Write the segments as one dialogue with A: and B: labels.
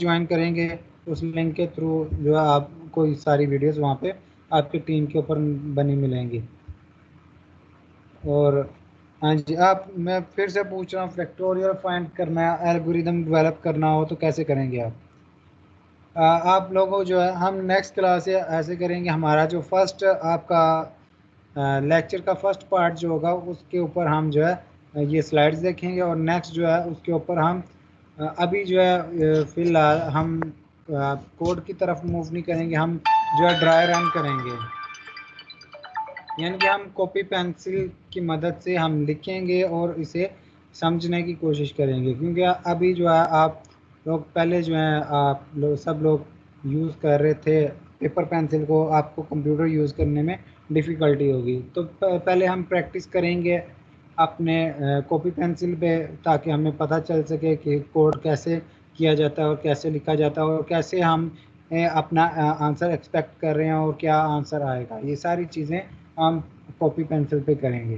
A: Join करेंगे उस link के थ्रू जो है आपको सारी वीडियोस वहाँ पे आपकी टीम के ऊपर बनी मिलेंगी। और हाँ जी, आप मैं फिर से पूछ रहा हूँ, फैक्टोरियल फाइंड करना है, एल्गोरिदम डेवलप करना हो तो कैसे करेंगे आप? आप लोगों जो है हम नेक्स्ट क्लास से ऐसे करेंगे, हमारा जो फर्स्ट आपका लेक्चर का फर्स्ट पार्ट जो होगा उसके ऊपर हम जो है ये स्लाइड्स देखेंगे, और नेक्स्ट जो है उसके ऊपर हम अभी जो है फिलहाल हम कोड की तरफ मूव नहीं करेंगे, हम जो है ड्राई रन करेंगे। यानी कि हम कॉपी पेंसिल की मदद से हम लिखेंगे और इसे समझने की कोशिश करेंगे, क्योंकि अभी जो है आप लोग पहले जो है आप लोग सब लोग यूज़ कर रहे थे पेपर पेंसिल को, आपको कंप्यूटर यूज़ करने में डिफ़िकल्टी होगी। तो पहले हम प्रैक्टिस करेंगे अपने कॉपी पेंसिल पे, ताकि हमें पता चल सके कि कोड कैसे किया जाता है और कैसे लिखा जाता है और कैसे हम अपना आंसर एक्सपेक्ट कर रहे हैं और क्या आंसर आएगा। ये सारी चीज़ें हम कॉपी पेंसिल पे करेंगे।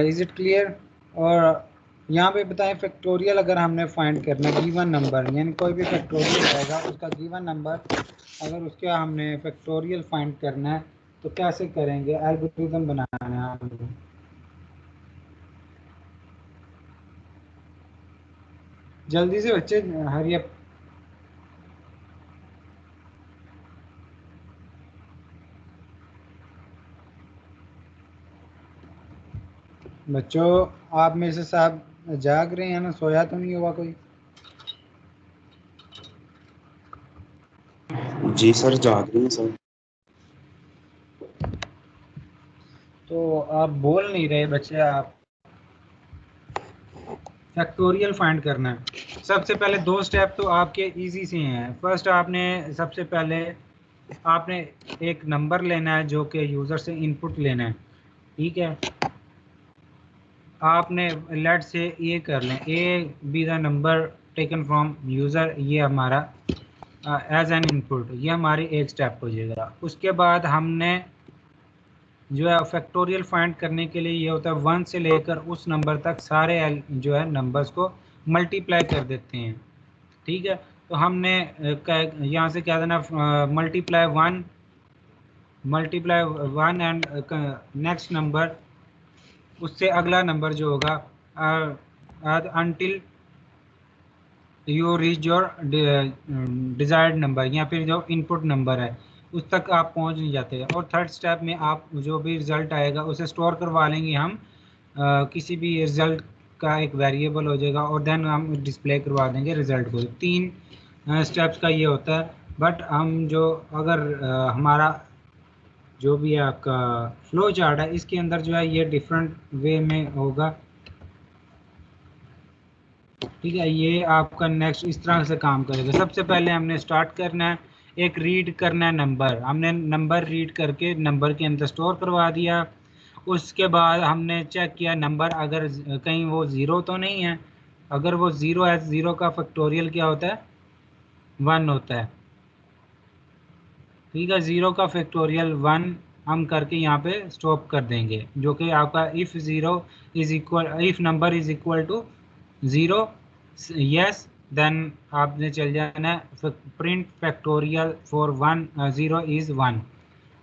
A: Is it clear? और यहाँ पे बताएं, फैक्टोरियल अगर हमने फाइंड करना गिवन नंबर, यानी कोई भी फैक्टोरियल रहेगा उसका गिवन नंबर अगर उसका हमने फैक्टोरियल फाइंड करना है तो कैसे करेंगे? एल्गोरिथम बनाना है हमको। जल्दी से बच्चे, हरी अप। बच्चों, आप में से साहब जाग रहे हैं ना? सोया तो नहीं हुआ कोई?
B: जी सर, जाग रही हैं सर।
A: तो आप बोल नहीं रहे बच्चे। आप फैक्टोरियल फाइंड करना है, सबसे पहले दो स्टेप तो आपके इजी से हैं। फर्स्ट आपने सबसे पहले आपने एक नंबर लेना है जो कि यूज़र से इनपुट लेना है। ठीक है, आपने लेट से ये कर लें, A be the number taken from user, ये हमारा एज एन इनपुट, ये हमारी एक स्टेप हो जाएगा। उसके बाद हमने जो है फैक्टोरियल फाइंड करने के लिए ये होता है 1 से लेकर उस नंबर तक सारे जो है नंबर्स को मल्टीप्लाई कर देते हैं। ठीक है, तो हमने यहाँ से क्या देना, मल्टीप्लाई 1 एंड नेक्स्ट नंबर, उससे अगला नंबर जो होगा until you reach your desired number, या फिर जो इनपुट नंबर है उस तक आप पहुंच नहीं जाते। और थर्ड स्टेप में आप जो भी रिज़ल्ट आएगा उसे स्टोर करवा लेंगे हम किसी भी रिज़ल्ट का एक वेरिएबल हो जाएगा, और देन हम डिस्प्ले करवा देंगे रिज़ल्ट को। तीन स्टेप्स का ये होता है। बट हम जो अगर हमारा जो भी है आपका फ्लो चार्ट है इसके अंदर जो है ये डिफरेंट वे में होगा। ठीक है, ये आपका नेक्स्ट इस तरह से काम करेगा। सबसे पहले हमने स्टार्ट करना है, एक रीड करना है नंबर, हमने नंबर रीड करके नंबर के अंदर स्टोर करवा दिया। उसके बाद हमने चेक किया नंबर अगर कहीं वो ज़ीरो तो नहीं है। अगर वो ज़ीरो है, ज़ीरो का फैक्टोरियल क्या होता है? 1 होता है। ठीक है, ज़ीरो का फैक्टोरियल 1 हम करके यहाँ पे स्टॉप कर देंगे, जो कि आपका if zero is equal, if number is equal to zero, yes, then आपने चल जाना है print factorial for 1 zero is 1,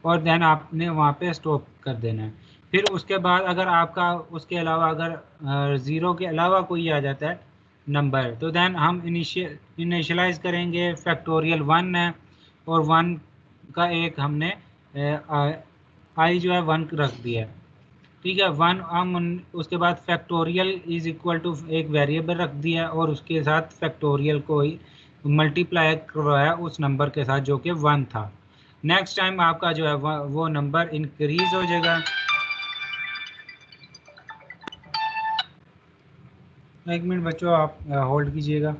A: और देन आपने वहाँ पे स्टॉप कर देना है। फिर उसके बाद अगर आपका उसके अलावा अगर ज़ीरो के अलावा कोई आ जाता है नंबर, तो देन हम इनिशियलाइज़ करेंगे फैक्टोरियल 1 है, और 1 का एक हमने आई जो है 1 रख दिया है। ठीक है, 1 हम उसके बाद फैक्टोरियल इज इक्वल टू एक वेरिएबल रख दिया है, और उसके साथ फैक्टोरियल को ही मल्टीप्लाई करवाया उस नंबर के साथ जो कि 1 था। नेक्स्ट टाइम आपका जो है वो नंबर इंक्रीज हो जाएगा। एक मिनट बच्चों, आप होल्ड कीजिएगा।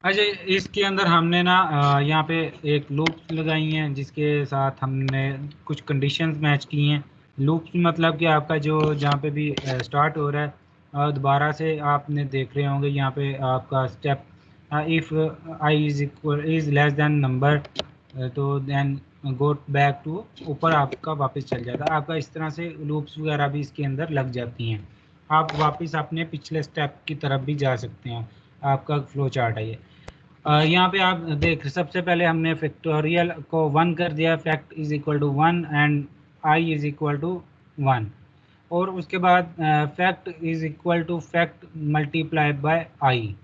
A: अच्छा, इसके अंदर हमने ना यहाँ पे एक लूप लगाई हैं जिसके साथ हमने कुछ कंडीशंस मैच की हैं। लूप मतलब कि आपका जो जहाँ पे भी स्टार्ट हो रहा है दोबारा से आपने देख रहे होंगे यहाँ पे आपका step if I is less than number तो देन गो बैक टू ऊपर आपका वापस चल जाता है। आपका इस तरह से लूप्स वगैरह भी इसके अंदर लग जाती हैं। आप वापस अपने पिछले स्टेप की तरफ भी जा सकते हैं। आपका फ्लो चार्ट है ये। यहाँ पे आप देख, सबसे पहले हमने फैक्टोरियल को 1 कर दिया, fact is equal to 1 and I is equal to 1, और उसके बाद fact is equal to fact multiply by I.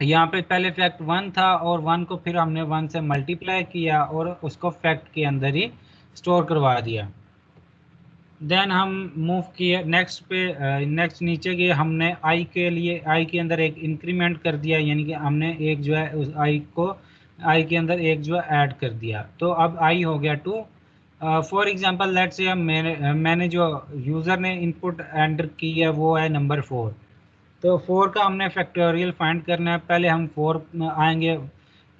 A: यहाँ पे पहले फैक्ट 1 था और 1 को फिर हमने 1 से मल्टीप्लाई किया और उसको फैक्ट के अंदर ही स्टोर करवा दिया। देन हम मूव किए नेक्स्ट पे, नेक्स्ट नीचे गए, हमने आई के लिए आई के अंदर एक इंक्रीमेंट कर दिया, यानी कि हमने एक जो है उस आई को आई के अंदर एक जो है ऐड कर दिया। तो अब आई हो गया 2। फॉर एग्जांपल लेट से मैंने जो यूज़र ने इनपुट एंटर की है वो है नंबर 4। तो 4 का हमने फैक्टोरियल फाइंड करना है। पहले हम 4 आएंगे,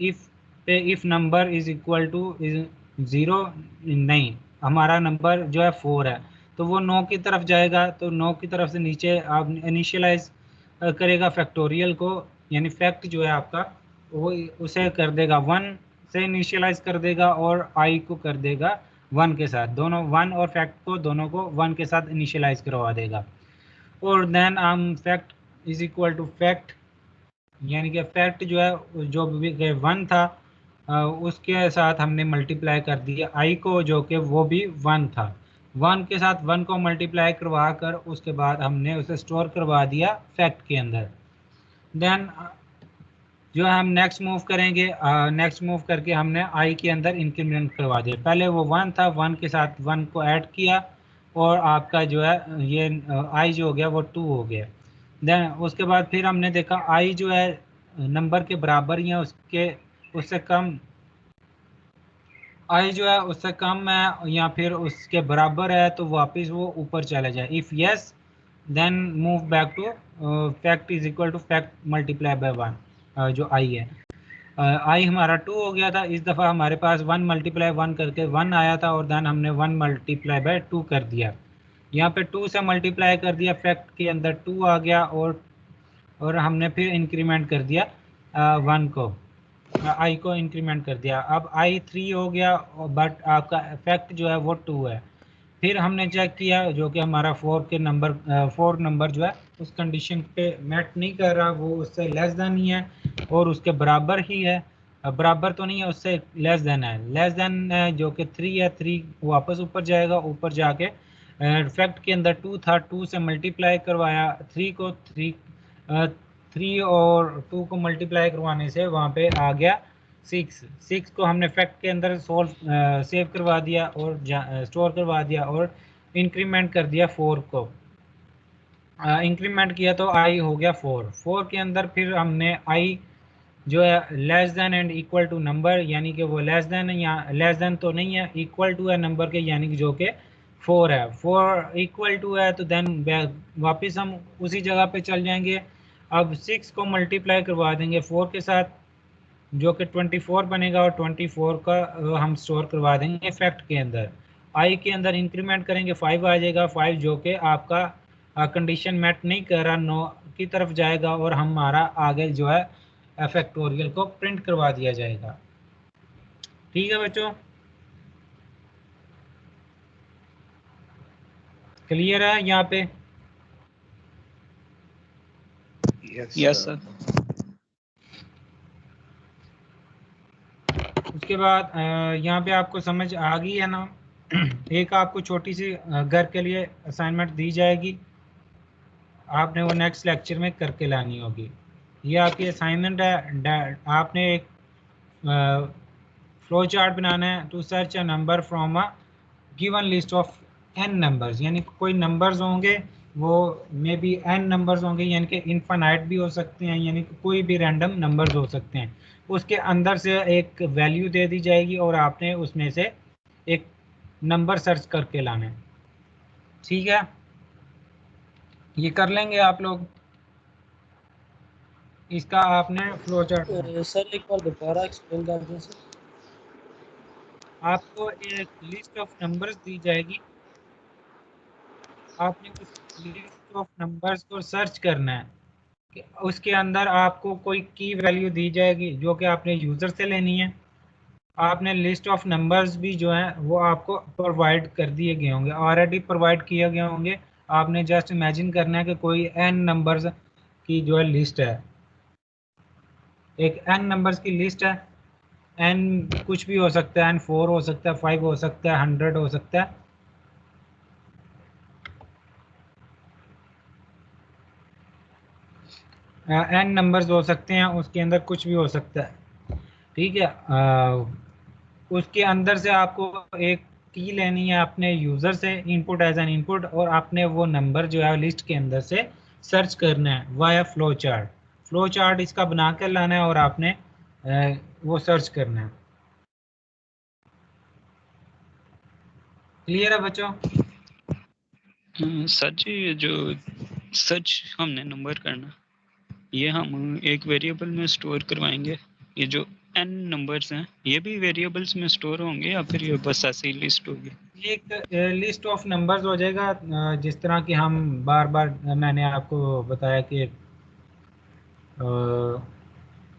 A: इफ़ पे if number is equal two is 0, नहीं हमारा नंबर जो है 4 है तो वो 9 की तरफ जाएगा। तो 9 की तरफ से नीचे आप इनिशियलाइज करेगा फैक्टोरियल को, यानी फैक्ट जो है आपका वो उसे कर देगा 1 से इनिशियलाइज कर देगा और आई को कर देगा 1 के साथ, दोनों 1 और फैक्ट को दोनों को 1 के साथ इनिशियलाइज करवा देगा। और देन हम fact is equal to fact, यानी कि फैक्ट जो है जो भी 1 था उसके साथ हमने मल्टीप्लाई कर दिया आई को, जो कि वो भी 1 था। 1 के साथ 1 को मल्टीप्लाई करवा कर उसके बाद हमने उसे स्टोर करवा दिया फैक्ट के अंदर। देन जो हम नेक्स्ट मूव करेंगे, नेक्स्ट मूव करके हमने आई के अंदर इंक्रीमेंट करवा दिया। पहले वो 1 था, 1 के साथ 1 को ऐड किया और आपका जो है ये आई जो हो गया वो 2 हो गया। देन उसके बाद फिर हमने देखा आई जो है नंबर के बराबर या उसके उससे कम, आई जो है उससे कम है या फिर उसके बराबर है तो वापस वो ऊपर चला जाए। If yes then move back to fact is equal to fact multiply by 1, जो आई है। आई हमारा 2 हो गया था, इस दफ़ा हमारे पास 1 मल्टीप्लाई 1 करके 1 आया था और देन हमने 1 मल्टीप्लाई बाय 2 कर दिया। यहाँ पे 2 से मल्टीप्लाई कर दिया, फैक्ट के अंदर 2 आ गया और हमने फिर इंक्रीमेंट कर दिया 1 को, आई को इंक्रीमेंट कर दिया। अब आई 3 हो गया बट आपका फैक्ट जो है वो 2 है। फिर हमने चेक किया जो कि हमारा 4 नंबर जो है उस कंडीशन पे मैट नहीं कर रहा, वो उससे लेस देन ही है और उसके बराबर ही है, बराबर तो नहीं है, उससे लेस देन है। लेस देन जो कि 3 है, 3 वापस ऊपर जाएगा, ऊपर जाके फैक्ट के अंदर 2 था, 2 से मल्टीप्लाई करवाया 3 को, 3 और 2 को मल्टीप्लाई करवाने से वहाँ पे आ गया 6 को हमने फैक्ट के अंदर सेव करवा दिया और स्टोर करवा दिया और इंक्रीमेंट कर दिया 4 को। इंक्रीमेंट किया तो आई हो गया 4 के अंदर फिर हमने आई जो है less than and equal to number, यानी कि वो लेस देन है या लेस देन तो नहीं है, इक्वल टू है नंबर के, यानी कि जो कि 4 है। 4 इक्वल टू है तो देन वापस हम उसी जगह पे चल जाएंगे। अब 6 को मल्टीप्लाई करवा देंगे 4 के साथ जो कि 24 बनेगा और 24 का हम स्टोर करवा देंगे फैक्ट के अंदर। आई के अंदर इंक्रीमेंट करेंगे 5 आ जाएगा, 5 जो कि आपका कंडीशन मैट नहीं कर रहा, 9 की तरफ जाएगा और हमारा आगे जो है फैक्टोरियल को प्रिंट करवा दिया जाएगा। ठीक है बच्चों, क्लियर है यहाँ पे?
C: Yes sir.
A: उसके बाद यहाँ पे आपको समझ आ गई है ना? एक आपको छोटी सी घर के लिए असाइनमेंट दी जाएगी, आपने वो नेक्स्ट लेक्चर में करके लानी होगी। ये आपकी असाइनमेंट है, आपने एक फ्लो चार्ट बनाना है to search a number from a given list of n numbers, यानी कोई नंबर्स होंगे वो मे बी n नंबर्स होंगे, यानी कि इनफाइनाइट भी हो सकते हैं, यानी कि कोई भी रैंडम नंबर्स हो सकते हैं। उसके अंदर से एक वैल्यू दे दी जाएगी और आपने उसमें से एक नंबर सर्च करके लाना है। ठीक है, ये कर लेंगे आप लोग? इसका आपने फ्लो चार्ट
C: सर एक बार दोबारा एक्सप्लेन कर दें सर।
A: आपको एक लिस्ट ऑफ नंबर्स दी जाएगी, आपने उस लिस्ट ऑफ नंबर्स को सर्च करना है कि उसके अंदर आपको कोई की वैल्यू दी जाएगी जो कि आपने यूज़र से लेनी है। आपने लिस्ट ऑफ नंबर्स भी जो है वो आपको प्रोवाइड कर दिए गए होंगे, ऑलरेडी प्रोवाइड किए गए होंगे। आपने जस्ट इमेजिन करना है कि कोई एन नंबर्स की जो है लिस्ट है, एक एन नंबर्स की लिस्ट है। एन कुछ भी हो सकता है, एन 4 हो सकता है, 5 हो सकता है, 100 हो सकता है। एन नंबर्स हो सकते हैं, उसके अंदर कुछ भी हो सकता है। ठीक है, उसके अंदर से आपको एक की लेनी है अपने यूज़र से, इनपुट एज एन इनपुट, और आपने वो नंबर जो है लिस्ट के अंदर से सर्च करना है via flow chart. Flow chart इसका बना कर लाना है और आपने वो सर्च करना है। क्लियर है बच्चों?
C: सर जी ये जो सर्च हमने नंबर करना, ये हम एक वेरिएबल में स्टोर करवाएंगे। ये जो n नंबर्स हैं ये भी वेरिएबल्स में स्टोर होंगे या फिर ये बस ऐसे ही लिस्ट होगी?
A: एक लिस्ट ऑफ नंबर्स हो जाएगा, जिस तरह कि हम बार बार मैंने आपको बताया कि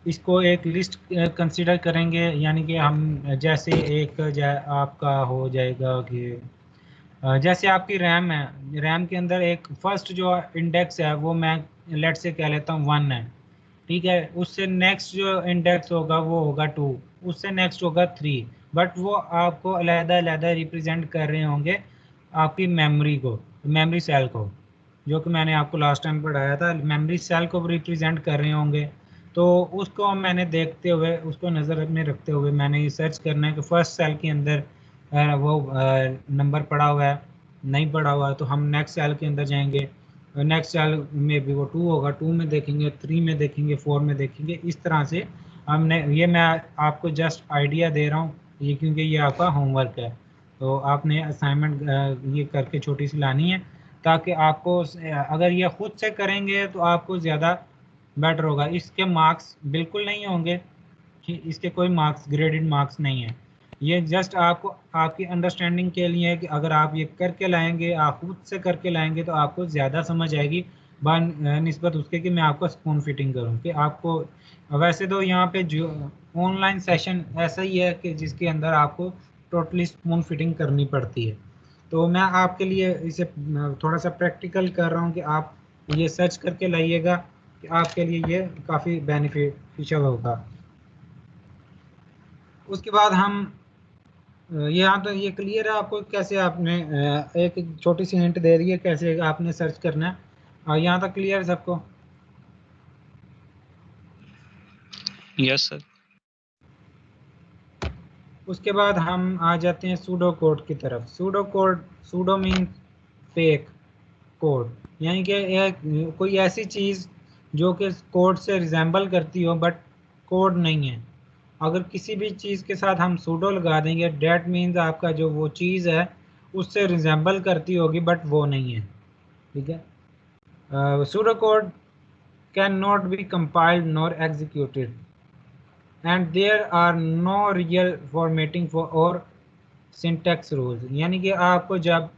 A: इसको एक लिस्ट कंसीडर करेंगे। यानी कि हम जैसे एक आपका हो जाएगा कि जैसे आपकी रैम है, रैम के अंदर एक फर्स्ट जो इंडेक्स है वो मैं लेट से कह लेता हूँ 1 है। ठीक है, उससे नेक्स्ट जो इंडेक्स होगा वो होगा 2, उससे नेक्स्ट होगा 3। बट वो आपको अलग-अलग रिप्रेजेंट कर रहे होंगे आपकी मेमोरी को, मेमोरी सेल को, जो कि मैंने आपको लास्ट टाइम पढ़ाया था। मेमोरी सेल को रिप्रेजेंट कर रहे होंगे। तो उसको मैंने देखते हुए, उसको नज़र में रखते हुए मैंने ये सर्च करना है कि फर्स्ट सेल के अंदर वो नंबर पड़ा हुआ है, नहीं पड़ा हुआ है, तो हम नेक्स्ट सेल के अंदर जाएंगे। नेक्स्ट सेल में भी वो 2 होगा, 2 में देखेंगे, 3 में देखेंगे, 4 में देखेंगे। इस तरह से हमने, ये मैं आपको जस्ट आइडिया दे रहा हूँ ये, क्योंकि ये आपका होमवर्क है। तो आपने असाइनमेंट ये करके छोटी सी लानी है, ताकि आपको अगर ये खुद से करेंगे तो आपको ज़्यादा बेटर होगा। इसके मार्क्स बिल्कुल नहीं होंगे, इसके कोई मार्क्स, ग्रेडेड मार्क्स नहीं है। ये जस्ट आपको आपकी अंडरस्टैंडिंग के लिए है कि अगर आप ये करके लाएंगे, आप खुद से करके लाएंगे तो आपको ज़्यादा समझ आएगी निस्बत उसके कि मैं आपको स्पून फिटिंग करूं। कि आपको वैसे तो यहाँ पे जो ऑनलाइन सेशन ऐसा ही है कि जिसके अंदर आपको टोटली स्पून फिटिंग करनी पड़ती है। तो मैं आपके लिए इसे थोड़ा सा प्रैक्टिकल कर रहा हूँ कि आप ये सर्च करके लाइएगा, कि आपके लिए ये काफ़ी बेनिफिशियल होगा। उसके बाद हम यहाँ तो ये क्लियर है आपको कैसे आपने एक छोटी सी हिंट दे दी है कैसे आपने सर्च करना है, और यहाँ तक क्लियर है सबको?
C: Yes sir.
A: उसके बाद हम आ जाते हैं सूडो कोड की तरफ। Pseudo code, pseudo means fake code, यानी कि एक कोई ऐसी चीज़ जो कि कोड से रिजेंबल करती हो बट कोड नहीं है। अगर किसी भी चीज़ के साथ हम सूडो लगा देंगे, डेट मीन्स आपका जो वो चीज़ है उससे रिजेंबल करती होगी बट वो नहीं है। ठीक है, pseudo code can not be compiled nor executed and there are no real formatting for और सिंटैक्स रूल्स। यानी कि आपको जब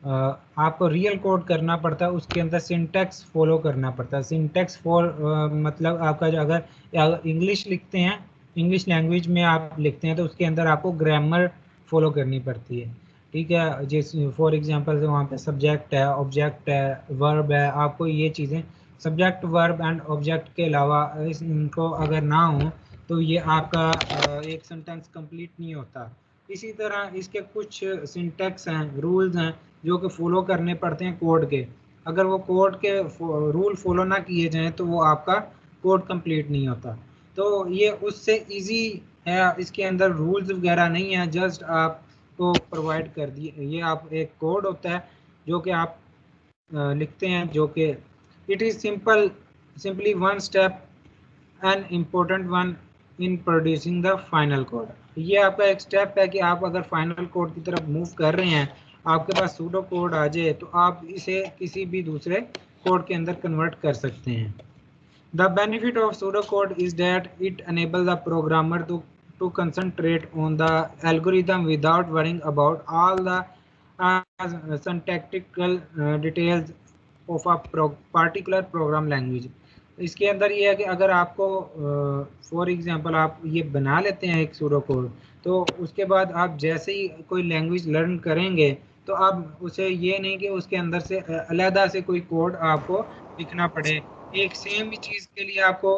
A: आपको रियल कोड करना पड़ता है उसके अंदर सिंटैक्स फॉलो करना पड़ता है। सिंटैक्स फॉर मतलब आपका जो अगर इंग्लिश लिखते हैं, इंग्लिश लैंग्वेज में आप लिखते हैं तो उसके अंदर आपको ग्रामर फॉलो करनी पड़ती है। ठीक है, जैसे फॉर एग्जांपल वहाँ पे सब्जेक्ट है, ऑब्जेक्ट है, वर्ब है, आपको ये चीज़ें सब्जेक्ट वर्ब एंड ऑब्जेक्ट के अलावा इनको अगर ना हो तो ये आपका एक सेंटेंस कंप्लीट नहीं होता। इसी तरह इसके कुछ सिंटैक्स हैं, रूल्स हैं जो कि फॉलो करने पड़ते हैं कोड के। अगर वो कोड के रूल फॉलो ना किए जाएं तो वो आपका कोड कंप्लीट नहीं होता। तो ये उससे इजी है, इसके अंदर रूल्स वगैरह नहीं है, जस्ट आपको प्रोवाइड कर दिए। ये आप एक कोड होता है जो कि आप लिखते हैं, जो कि it is simply one step an important one in producing the final code. ये आपका एक स्टेप है कि आप अगर फाइनल कोड की तरफ मूव कर रहे हैं, आपके पास सूडो कोड आ जाए तो आप इसे किसी भी दूसरे कोड के अंदर कन्वर्ट कर सकते हैं। The benefit of pseudocode is that it enables the programmer to concentrate on the algorithm without worrying about all the syntactical details of a particular program language. इसके अंदर ये है कि अगर आपको फॉर एग्जांपल आप ये बना लेते हैं एक सूडो कोड, तो उसके बाद आप जैसे ही कोई लैंग्वेज लर्न करेंगे तो आप उसे ये नहीं कि उसके अंदर से अलहदा से कोई कोड आपको लिखना पड़े। एक सेम ही चीज़ के लिए आपको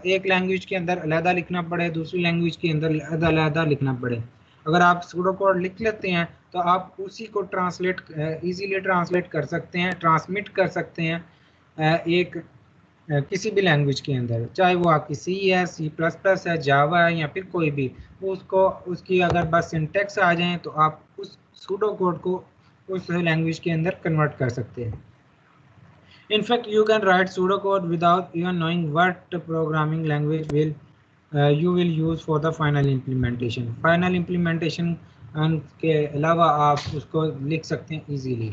A: एक लैंग्वेज के अंदर अलहदा लिखना पड़े, दूसरी लैंग्वेज के अंदर अलहदा लिखना पड़े। अगर आप सूडो कोड लिख लेते हैं तो आप उसी को ट्रांसलेट इजीली ट्रांसलेट कर सकते हैं, ट्रांसमिट कर सकते हैं एक किसी भी लैंग्वेज के अंदर, चाहे वो आपकी सी है, C++ है, जावा है या फिर कोई भी। उसको उसकी अगर बस सिंटेक्स आ जाए तो आप उस सूडो कोड को उस लैंग्वेज के अंदर कन्वर्ट कर सकते हैं। In fact, you can write pseudocode without even knowing what programming language you will use for the final implementation. Final implementation के अलावा आप उसको लिख सकते हैं easily।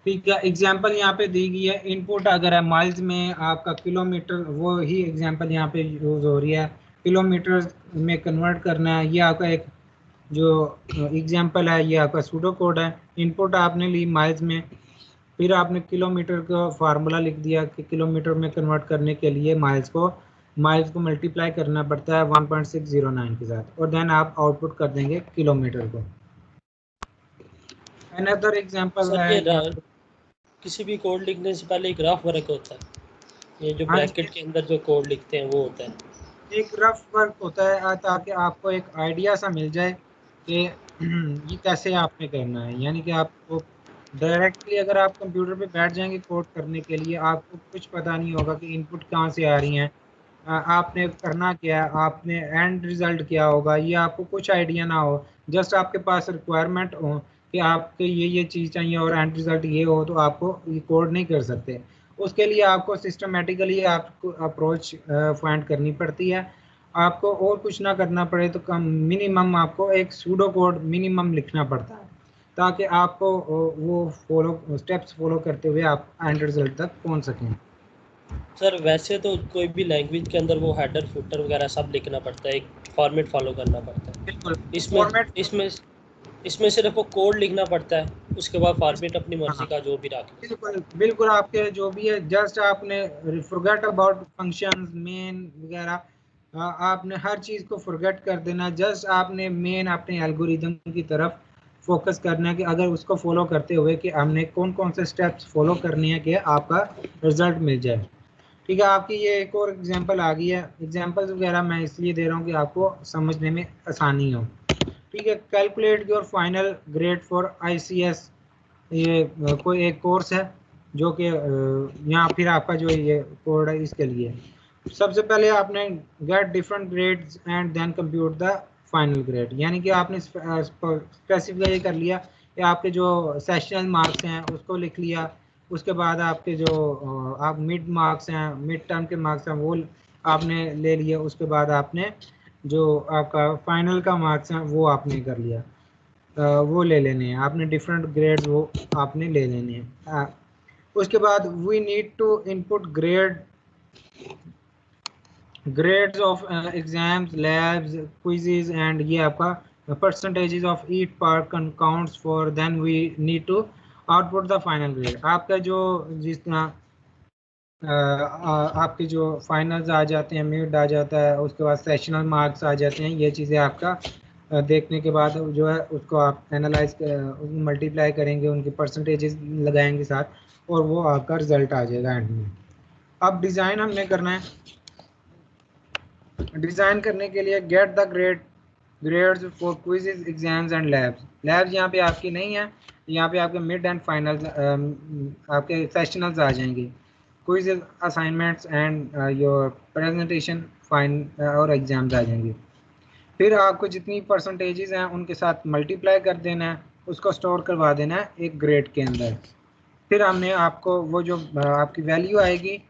A: ठीक है, एग्जाम्पल यहाँ पे दी गई है। इनपुट अगर है माइल्स में आपका किलोमीटर, वो ही एग्जाम्पल यहाँ पे यूज हो रही है। किलोमीटर में कन्वर्ट करना है, ये आपका एक जो एग्जाम्पल है ये आपका सूडो कोड है। इनपुट आपने ली माइल्स में, फिर आपने किलोमीटर का फार्मूला लिख दिया कि किलोमीटर में कन्वर्ट करने के लिए माइल्स को मल्टीप्लाई करना पड़ता है 1.609 के साथ, और देन आप आउटपुट कर देंगे किलोमीटर को। अनदर एग्जांपल है,
D: किसी भी कोड लिखने से पहले एक रफ वर्क होता है, ये जो ब्रैकेट के अंदर जो कोड लिखते हैं वो होता है, एक
A: रफ वर्क होता है ताकि आपको एक आइडिया सा मिल जाए कि ये कैसे आपने करना है। यानी कि आपको डायरेक्टली अगर आप कंप्यूटर पे बैठ जाएंगे कोड करने के लिए, आपको कुछ पता नहीं होगा कि इनपुट कहाँ से आ रही हैं, आपने करना क्या है, आपने एंड रिजल्ट क्या होगा, ये आपको कुछ आइडिया ना हो। जस्ट आपके पास रिक्वायरमेंट हो कि आपके ये चीज़ चाहिए और एंड रिजल्ट ये हो, तो आपको ये कोड नहीं कर सकते। उसके लिए आपको सिस्टमेटिकली आपको अप्रोच फाइंड करनी पड़ती है। आपको और कुछ ना करना पड़े तो कम मिनिमम आपको एक सूडो कोड मिनिमम लिखना पड़ता है ताकि आपको वो स्टेप्स फॉलो करते हुए आप एंड रिजल्ट तक पहुंच सकें।
D: सर वैसे तो कोई भी लैंग्वेज के अंदर वो हेडर फुटर वगैरह सब लिखना पड़ता है, एक फॉर्मेट फॉलो करना पड़ता है। बिल्कुल, इसमें सिर्फ वो कोड लिखना पड़ता है, उसके बाद फॉर्मेट अपनी मर्जी का जो भी रख।
A: बिल्कुल आपके जो भी है, जस्ट आपने फॉरगेट अबाउट फंक्शंस मेन वगैरह, आपने हर चीज़ को फॉरगेट कर देना। जस्ट आपने मेन अपने एल्गोरिदम की तरफ फोकस करना है कि अगर उसको फॉलो करते हुए कि हमने कौन कौन से स्टेप्स फॉलो करनी है कि आपका रिजल्ट मिल जाए। ठीक है, आपकी ये एक और एग्जांपल आ गई है। एग्जांपल्स वगैरह मैं इसलिए दे रहा हूँ कि आपको समझने में आसानी हो। ठीक है, calculate your final grade for ICS, ये कोई एक कोर्स है जो कि यहाँ फिर आपका जो ये कोड है इसके लिए सबसे पहले आपने get different grades and then compute the final grade. यानी कि आपने स्पेसिफाई कर लिया कि आपके जो सेशनल मार्क्स हैं उसको लिख लिया, उसके बाद आपके जो आप मिड मार्क्स हैं, मिड टर्म के मार्क्स हैं वो आपने ले लिया, उसके बाद आपने जो आपका फाइनल का मार्क्स हैं वो आपने कर लिया, वो ले लेने हैं आपने, डिफरेंट ग्रेड्स वो आपने ले लेने हैं। उसके बाद we need to input grades of exams, labs, quizzes and ये आपका percentages of each part counts for, then we need to output the final grade. आपका जो जिस तरह आपके जो फाइनल्स आ जाते हैं, मिड आ जाता है, उसके बाद सेशनल मार्क्स आ जाते हैं, ये चीज़ें आपका देखने के बाद जो है उसको आप एनालाइज मल्टीप्लाई करेंगे, उनकी परसेंटेजेस लगाएंगे साथ, और वो आपका रिजल्ट आ जाएगा एंड में। अब डिज़ाइन हमने करना है। डिज़ाइन करने के लिए get the grades for quizzes, exams and labs यहाँ पे आपकी नहीं है, यहाँ पे आपके मिड एंड फाइनल आपके सेशनल्स आ जाएंगे, quizzes, assignments and your presentation fine और एग्जाम्स आ जाएंगे। फिर आपको जितनी परसेंटेजेस हैं उनके साथ मल्टीप्लाई कर देना है, उसको स्टोर करवा देना है एक ग्रेड के अंदर। फिर हमने आपको वो जो आपकी वैल्यू आएगी,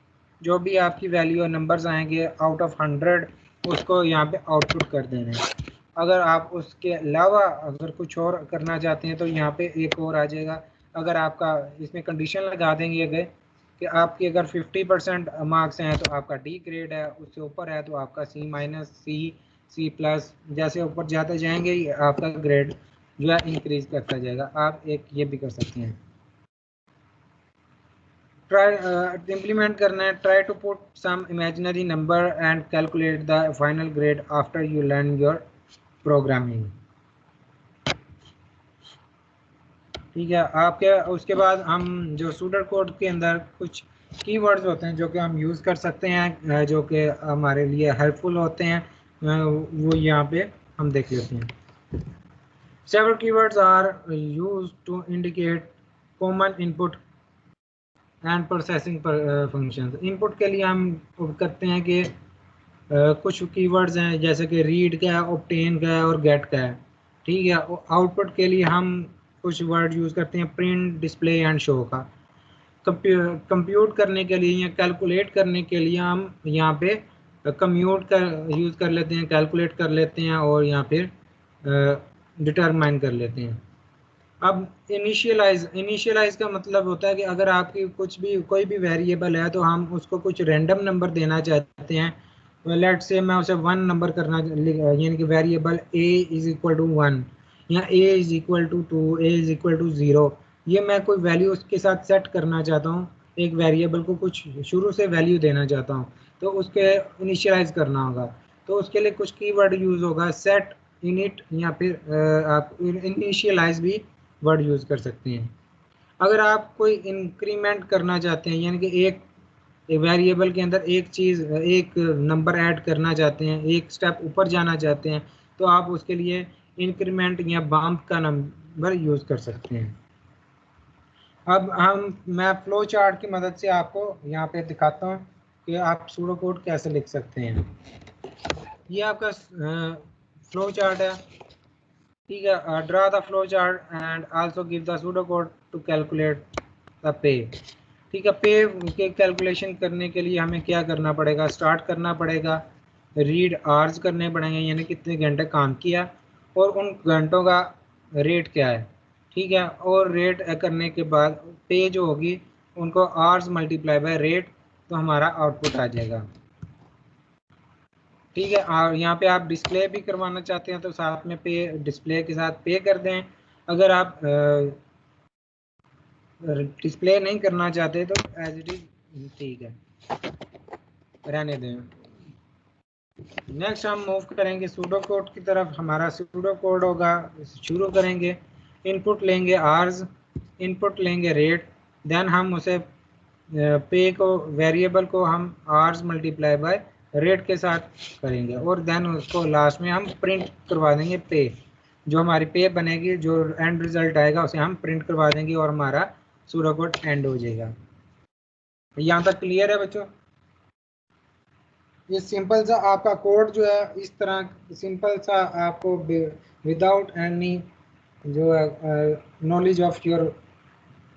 A: जो भी आपकी वैल्यू नंबर्स आएंगे आउट ऑफ 100, उसको यहाँ पे आउटपुट कर देना है। अगर आप उसके अलावा अगर कुछ और करना चाहते हैं तो यहाँ पे एक और आ जाएगा। अगर आपका इसमें कंडीशन लगा देंगे कि आपकी अगर 50% मार्क्स हैं तो आपका डी ग्रेड है, उससे ऊपर है तो आपका सी माइनस, सी प्लस, जैसे ऊपर जाते जाएंगे आपका ग्रेड जो है इंक्रीज करता जाएगा। आप एक ये भी कर सकते हैं। ट्राई इम्प्लीमेंट करना है, try to put some imaginary number and calculate the final grade after you learn your programming. ठीक है, आपके उसके बाद हम जो सूडो कोड के अंदर कुछ कीवर्ड्स होते हैं जो कि हम यूज़ कर सकते हैं, जो कि हमारे लिए हेल्पफुल होते हैं, वो यहाँ पे हम देख लेते हैं। Several keywords are used to indicate common input and processing functions. Input के लिए हम करते हैं कि कुछ कीवर्ड्स हैं जैसे कि रीड का है, ऑब्टेन का है और गेट का है। ठीक है, आउटपुट के लिए हम कुछ वर्ड यूज़ करते हैं, प्रिंट, डिस्प्ले एंड शो का। कंप्यूट करने के लिए या कैलकुलेट करने के लिए हम यहाँ पे कम्यूट का यूज़ कर लेते हैं, कैलकुलेट कर लेते हैं और यहाँ फिर डिटरमाइन कर लेते हैं। अब इनिशियलाइज का मतलब होता है कि अगर आपकी कोई भी वेरिएबल है तो हम उसको कुछ रैंडम नंबर देना चाहते हैं। लेट से मैं उसे 1 नंबर करना, यानी कि variable a is equal to 1 या a is equal to 2, a is equal to 0, ये मैं कोई वैल्यू उसके साथ सेट करना चाहता हूँ, एक वेरिएबल को कुछ शुरू से वैल्यू देना चाहता हूँ, तो उसके इनिशियलाइज करना होगा। तो उसके लिए कुछ कीवर्ड यूज़ होगा, सेट, इनिट या फिर आप इनिशियलाइज भी वर्ड यूज़ कर सकते हैं। अगर आप कोई इंक्रीमेंट करना चाहते हैं, यानी कि एक वेरिएबल के अंदर एक नंबर ऐड करना चाहते हैं, एक स्टेप ऊपर जाना चाहते हैं, तो आप उसके लिए इंक्रीमेंट या बम्प का नंबर यूज़ कर सकते हैं। अब मैं फ्लो चार्ट की मदद से आपको यहाँ पे दिखाता हूँ कि आप सूडो कोड कैसे लिख सकते हैं। ये आपका फ्लो चार्ट है। ठीक है, draw the flow chart and also give the pseudo code to calculate the pay. ठीक है, पे के कैलकुलेशन करने के लिए हमें क्या करना पड़ेगा, स्टार्ट करना पड़ेगा, रीड आवर्स करने पड़ेंगे, यानी कितने घंटे काम किया और उन घंटों का रेट क्या है। ठीक है, और रेट करने के बाद पे जो होगी उनको आवर्स मल्टीप्लाई बाय रेट, तो हमारा आउटपुट आ जाएगा। ठीक है, और यहाँ पे आप डिस्प्ले भी करवाना चाहते हैं तो साथ में पे, डिस्प्ले के साथ पे कर दें। अगर आप डिस्प्ले नहीं करना चाहते तो एज इट इज ठीक है, रहने दें। नेक्स्ट हम मूव करेंगे सूडो कोड की तरफ। हमारा सूडो कोड होगा, शुरू करेंगे, इनपुट लेंगे आवर्स, इनपुट लेंगे रेट, देन हम उसे पे को, वेरिएबल को हम आवर्स मल्टीप्लाई बाय रेट के साथ करेंगे और देन उसको लास्ट में हम प्रिंट करवा देंगे पे। जो हमारी पे बनेगी, जो एंड रिजल्ट आएगा उसे हम प्रिंट करवा देंगे और हमारा सूडो कोड एंड हो जाएगा। यहाँ तक क्लियर है बच्चों? ये सिंपल सा आपका कोड जो है, इस तरह सिंपल सा आपको विदाउट एनी जो है knowledge of your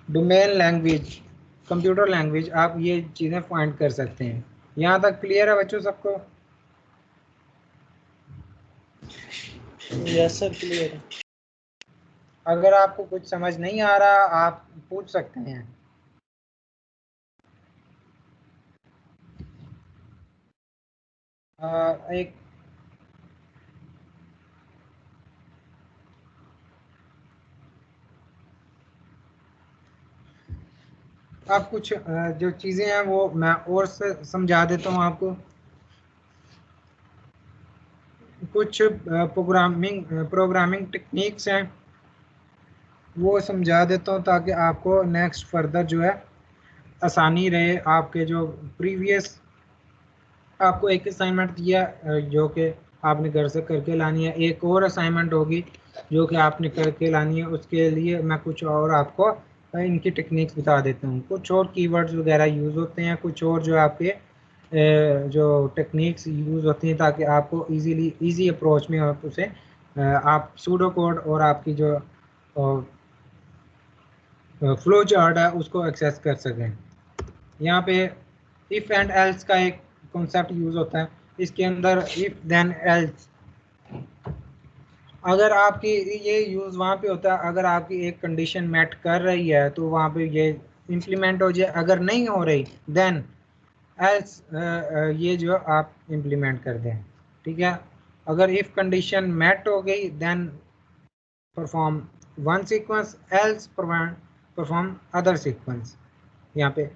A: domain language, computer language, आप ये चीज़ें फाइंड कर सकते हैं। यहाँ तक क्लियर है बच्चों सबको?
D: यस सर, क्लियर है।
A: अगर आपको कुछ समझ नहीं आ रहा आप पूछ सकते हैं। एक आप कुछ जो चीज़ें हैं वो मैं और से समझा देता हूँ आपको। कुछ प्रोग्रामिंग टेक्निक्स हैं वो समझा देता हूँ ताकि आपको नेक्स्ट फर्दर जो है आसानी रहे। आपके जो प्रीवियस आपको एक असाइनमेंट दिया जो कि आपने घर से करके लानी है, एक और असाइनमेंट होगी जो कि आपने करके लानी है। उसके लिए मैं कुछ और आपको इनकी टेक्निक्स बता देता हूँ। कुछ और कीवर्ड्स वगैरह यूज़ होते हैं, कुछ और जो आपके जो टेक्निक्स यूज़ होती हैं ताकि आपको इजी अप्रोच में आप उसे आप सूडो कोड और आपकी जो फ्लो चार्ट है उसको एक्सेस कर सकें। यहाँ पे इफ़ एंड एल्स का एक कॉन्सेप्ट यूज़ होता है। इसके अंदर इफ़ देन एल्स, अगर आपकी ये यूज़ वहाँ पे होता है अगर आपकी एक कंडीशन मैट कर रही है तो वहाँ पे ये इम्प्लीमेंट हो जाए, अगर नहीं हो रही देन एल्स ये जो आप इम्प्लीमेंट कर दें, ठीक है। अगर इफ कंडीशन मेट हो गई then perform one sequence, else perform other sequence, यहाँ पे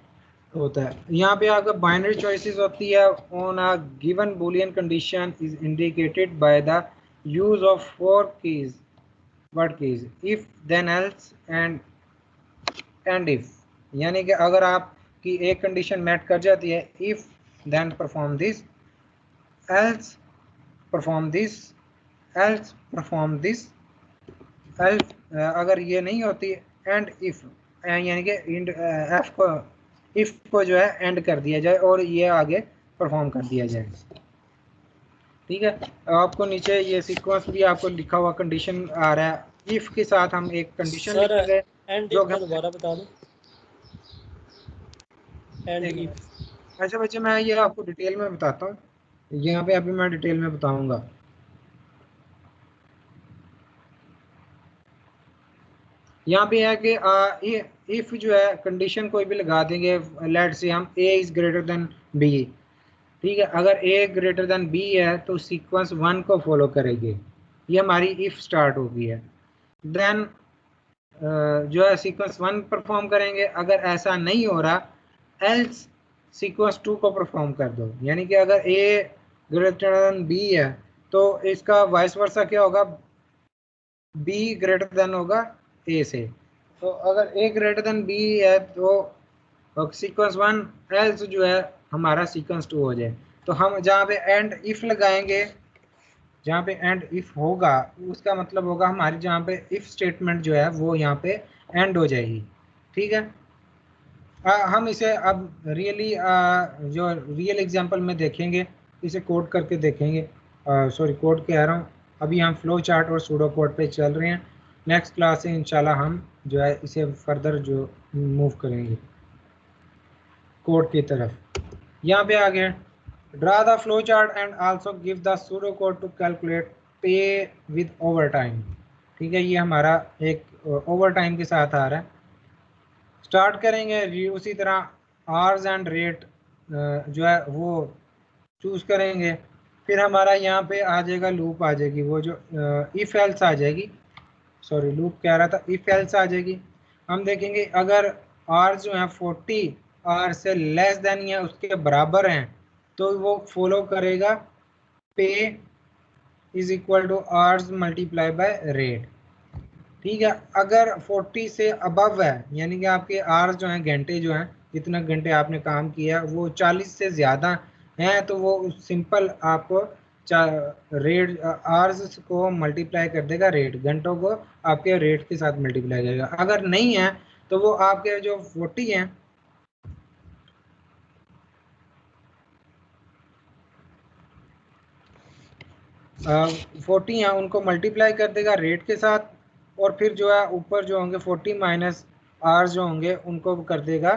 A: होता है। यहाँ पे अगर बाइनरी चॉइसेस होती है on a given boolean condition is indicated by the use of 4 keys, word keys, if then else end if, यानी कि अगर आपकी एक कंडीशन मैट कर जाती है, if then perform this, else perform this, else perform this, else अगर ये नहीं होती एंड इफ, यानी कि एफ को इफ को जो है एंड कर दिया जाए और ये आगे परफॉर्म कर दिया जाए, ठीक है। आपको नीचे ये सीक्वेंस भी आपको लिखा हुआ कंडीशन आ रहा है, इफ के साथ हम एक कंडीशन लिखेंगे जो
D: दोबारा बता दो। एंड इफ,
A: अच्छा बच्चे मैं ये आपको डिटेल में बताता हूँ, यहाँ पे अभी मैं डिटेल में बताऊंगा। यहाँ पे है कि इफ जो है कंडीशन कोई भी लगा देंगे, लेट्स से हम a is greater than b, ठीक है। अगर a ग्रेटर देन b है तो सीक्वेंस 1 को फॉलो करेगी, ये हमारी इफ स्टार्ट होगी है। देन जो है सीक्वेंस 1 परफॉर्म करेंगे, अगर ऐसा नहीं हो रहा एल्स सीक्वेंस 2 को परफॉर्म कर दो, यानी कि अगर a ग्रेटर देन b है तो इसका वाइस वर्सा क्या होगा, b ग्रेटर देन होगा a से। तो अगर a ग्रेटर देन b है तो सीक्वेंस 1 एल्स जो है हमारा सीक्वेंस 2 हो जाए। तो हम जहाँ पे एंड इफ लगाएंगे, जहाँ पे एंड इफ होगा उसका मतलब होगा हमारी जहाँ पे इफ स्टेटमेंट जो है वो यहाँ पे एंड हो जाएगी, ठीक है। हम इसे अब रियली जो रियल एग्जांपल में देखेंगे, इसे कोड करके देखेंगे, सॉरी कोड कह रहा हूँ, अभी हम फ्लो चार्ट और सूडो कोड पे चल रहे हैं। नेक्स्ट क्लास से इंशाल्लाह हम जो है इसे फर्दर जो मूव करेंगे कोड की तरफ। यहाँ पे आ गए, draw the flow chart and also give the pseudo code to calculate pay with overtime, ठीक है। ये हमारा एक ओवर टाइम के साथ आ रहा है। स्टार्ट करेंगे उसी तरह आर्स एंड रेट जो है वो चूज करेंगे, फिर हमारा यहाँ पे आ जाएगा लूप, आ जाएगी वो जो इफ एल्स आ जाएगी, सॉरी लूप कह रहा था, इफ एल्स आ जाएगी। हम देखेंगे अगर आर जो है 40 आर से लेस देन या उसके बराबर हैं तो वो फॉलो करेगा pay is equal to hours multiply by rate, ठीक है। अगर 40 से अबव है, यानी कि आपके आवर्स जो हैं, घंटे जो हैं, जितना घंटे आपने काम किया वो 40 से ज़्यादा हैं, तो वो सिंपल आपको रेट आवर्स को मल्टीप्लाई कर देगा रेट, घंटों को आपके रेट के साथ मल्टीप्लाई करेगा। अगर नहीं है तो वो आपके जो 40 हैं 40 हैं उनको मल्टीप्लाई कर देगा रेट के साथ, और फिर जो है ऊपर जो होंगे 40 माइनस आर जो होंगे उनको कर देगा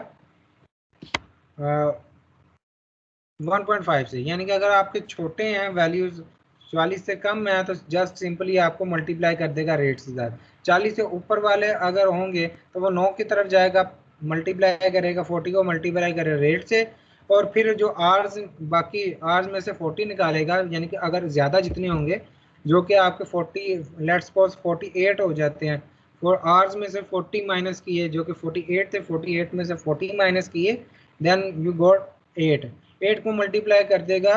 A: 1.5 से, यानी कि अगर आपके छोटे हैं वैल्यूज 40 से कम है तो जस्ट सिंपली आपको मल्टीप्लाई कर देगा रेट से साथ। 40 से ऊपर वाले अगर होंगे तो वो 9 की तरफ जाएगा, मल्टीप्लाई करेगा 40 को मल्टीप्लाई करेगा रेट से, और फिर जो आर्स बाकी आर्स में से 40 निकालेगा, यानी कि अगर ज़्यादा जितने होंगे जो कि आपके 40 लेट्स सपोज 48 हो जाते हैं, और आर्स में से 40 माइनस किए जो कि 48 थे, 48 में से 40 माइनस किए, देन यू गॉट 8 को मल्टीप्लाई कर देगा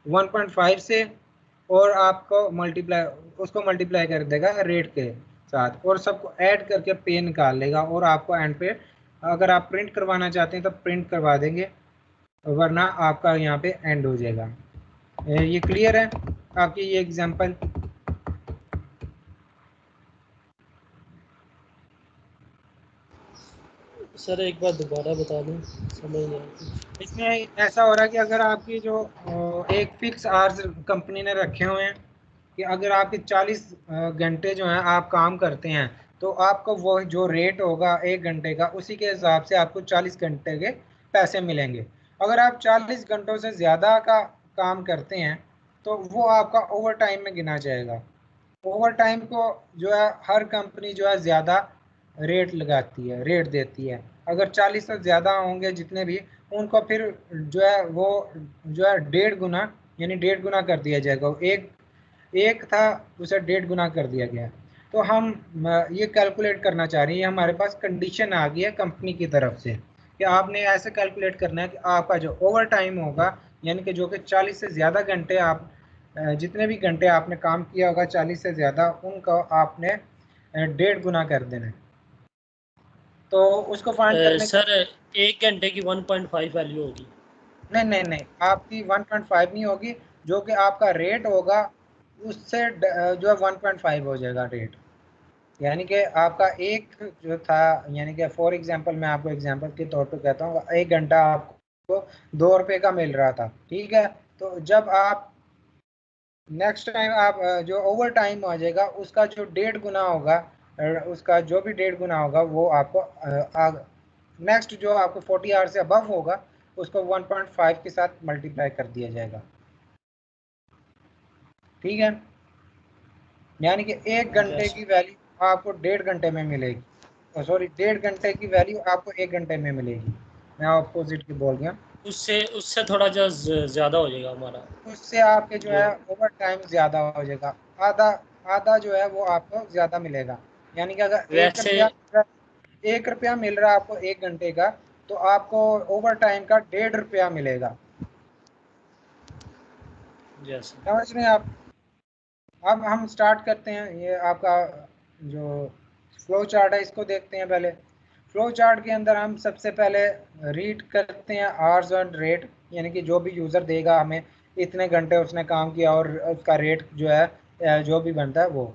A: 1.5 से, और आपको मल्टीप्लाई कर देगा रेट के साथ, और सबको ऐड करके पे निकाल लेगा, और आपको एंड पे अगर आप प्रिंट करवाना चाहते हैं तो प्रिंट करवा देंगे, वरना आपका यहाँ पे एंड हो जाएगा। ये क्लियर है आपकी ये एग्जांपल?
D: सर एक बार दोबारा बता दूं, समझ नहीं आई।
A: इसमें ऐसा हो रहा है कि अगर आपकी जो एक फिक्स आवर्स कंपनी ने रखे हुए हैं कि अगर आपके 40 घंटे जो हैं आप काम करते हैं तो आपको वो जो रेट होगा 1 घंटे का उसी के हिसाब से आपको 40 घंटे के पैसे मिलेंगे। अगर आप 40 घंटों से ज़्यादा का काम करते हैं तो वो आपका ओवर टाइम में गिना जाएगा। ओवर टाइम को जो है हर कंपनी जो है ज़्यादा रेट लगाती है, रेट देती है। अगर 40 से ज़्यादा होंगे जितने भी, उनको फिर जो है वो जो है 1.5 गुना यानी 1.5 गुना कर दिया जाएगा। एक था उसे 1.5 गुना कर दिया गया। तो हम ये कैलकुलेट करना चाह रहे हैं, हमारे पास कंडीशन आ गई है कंपनी की तरफ से कि आपने ऐसे कैलकुलेट करना है कि आपका जो ओवर टाइम होगा यानी कि जो कि 40 से ज़्यादा घंटे आप जितने भी घंटे आपने काम किया होगा 40 से ज़्यादा, उनको आपने 1.5 गुना कर देना है। तो उसको फाइंड करने
D: सर 1 घंटे की 1.5 वैल्यू होगी?
A: नहीं, आपकी 1.5 नहीं होगी, जो कि आपका रेट होगा उससे जो है 1.5 हो जाएगा रेट। यानी कि आपका एक जो था, यानी कि फॉर एग्जांपल मैं आपको एग्जांपल के तौर पे कहता हूँ, 1 घंटा आपको 2 रुपये का मिल रहा था, ठीक है। तो जब आप नेक्स्ट टाइम आप जो ओवर टाइम आ जाएगा उसका जो 1.5 गुना होगा, उसका जो भी 1.5 गुना होगा वो आपको नेक्स्ट जो आपको 40 आवर से अबव होगा उसको 1.5 के साथ मल्टीप्लाई कर दिया जाएगा, ठीक है। यानी कि 1 घंटे की वैल्यू आपको 1.5 घंटे में मिलेगी, सॉरी 1.5 घंटे की वैल्यू आपको 1 घंटे में मिलेगी। मैं अपोजिट की बोल गया,
D: उससे थोड़ा जो ज़्यादा हो जाएगा हमारा,
A: उससे आपके जो है ओवर टाइम ज़्यादा हो जाएगा, आधा आधा जो है वो आपको ज़्यादा मिलेगा। यानी कि अगर
D: वैसे
A: 1 रुपया मिल रहा है आपको 1 घंटे का, तो आपको ओवर टाइम का 1.5 रुपया मिलेगा। समझ रहे हैं आप? अब हम स्टार्ट करते हैं, ये आपका जो फ्लो चार्ट है इसको देखते हैं। पहले फ्लो चार्ट के अंदर हम सबसे पहले रीड करते हैं आवर्स एंड रेट, यानी कि जो भी यूज़र देगा हमें इतने घंटे उसने काम किया और उसका रेट जो है जो भी बनता है वो।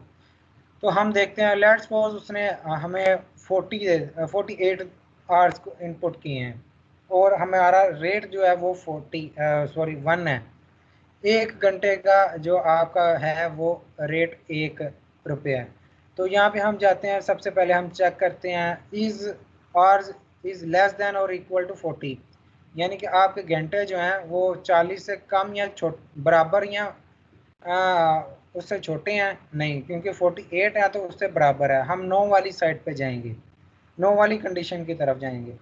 A: तो हम देखते हैं, लेट्स सपोज उसने हमें 48 आवर्स को इनपुट किए हैं और हमारा रेट जो है वो 1 है। 1 घंटे का जो आपका है वो रेट 1 रुपये है। तो यहाँ पे हम जाते हैं, सबसे पहले हम चेक करते हैं is ours is less than or equal to 40, यानी कि आपके घंटे जो हैं वो 40 से कम या बराबर या उससे छोटे हैं नहीं, क्योंकि 48 है तो उससे बराबर है। हम 9 वाली साइड पे जाएंगे, 9 वाली कंडीशन की तरफ जाएंगे।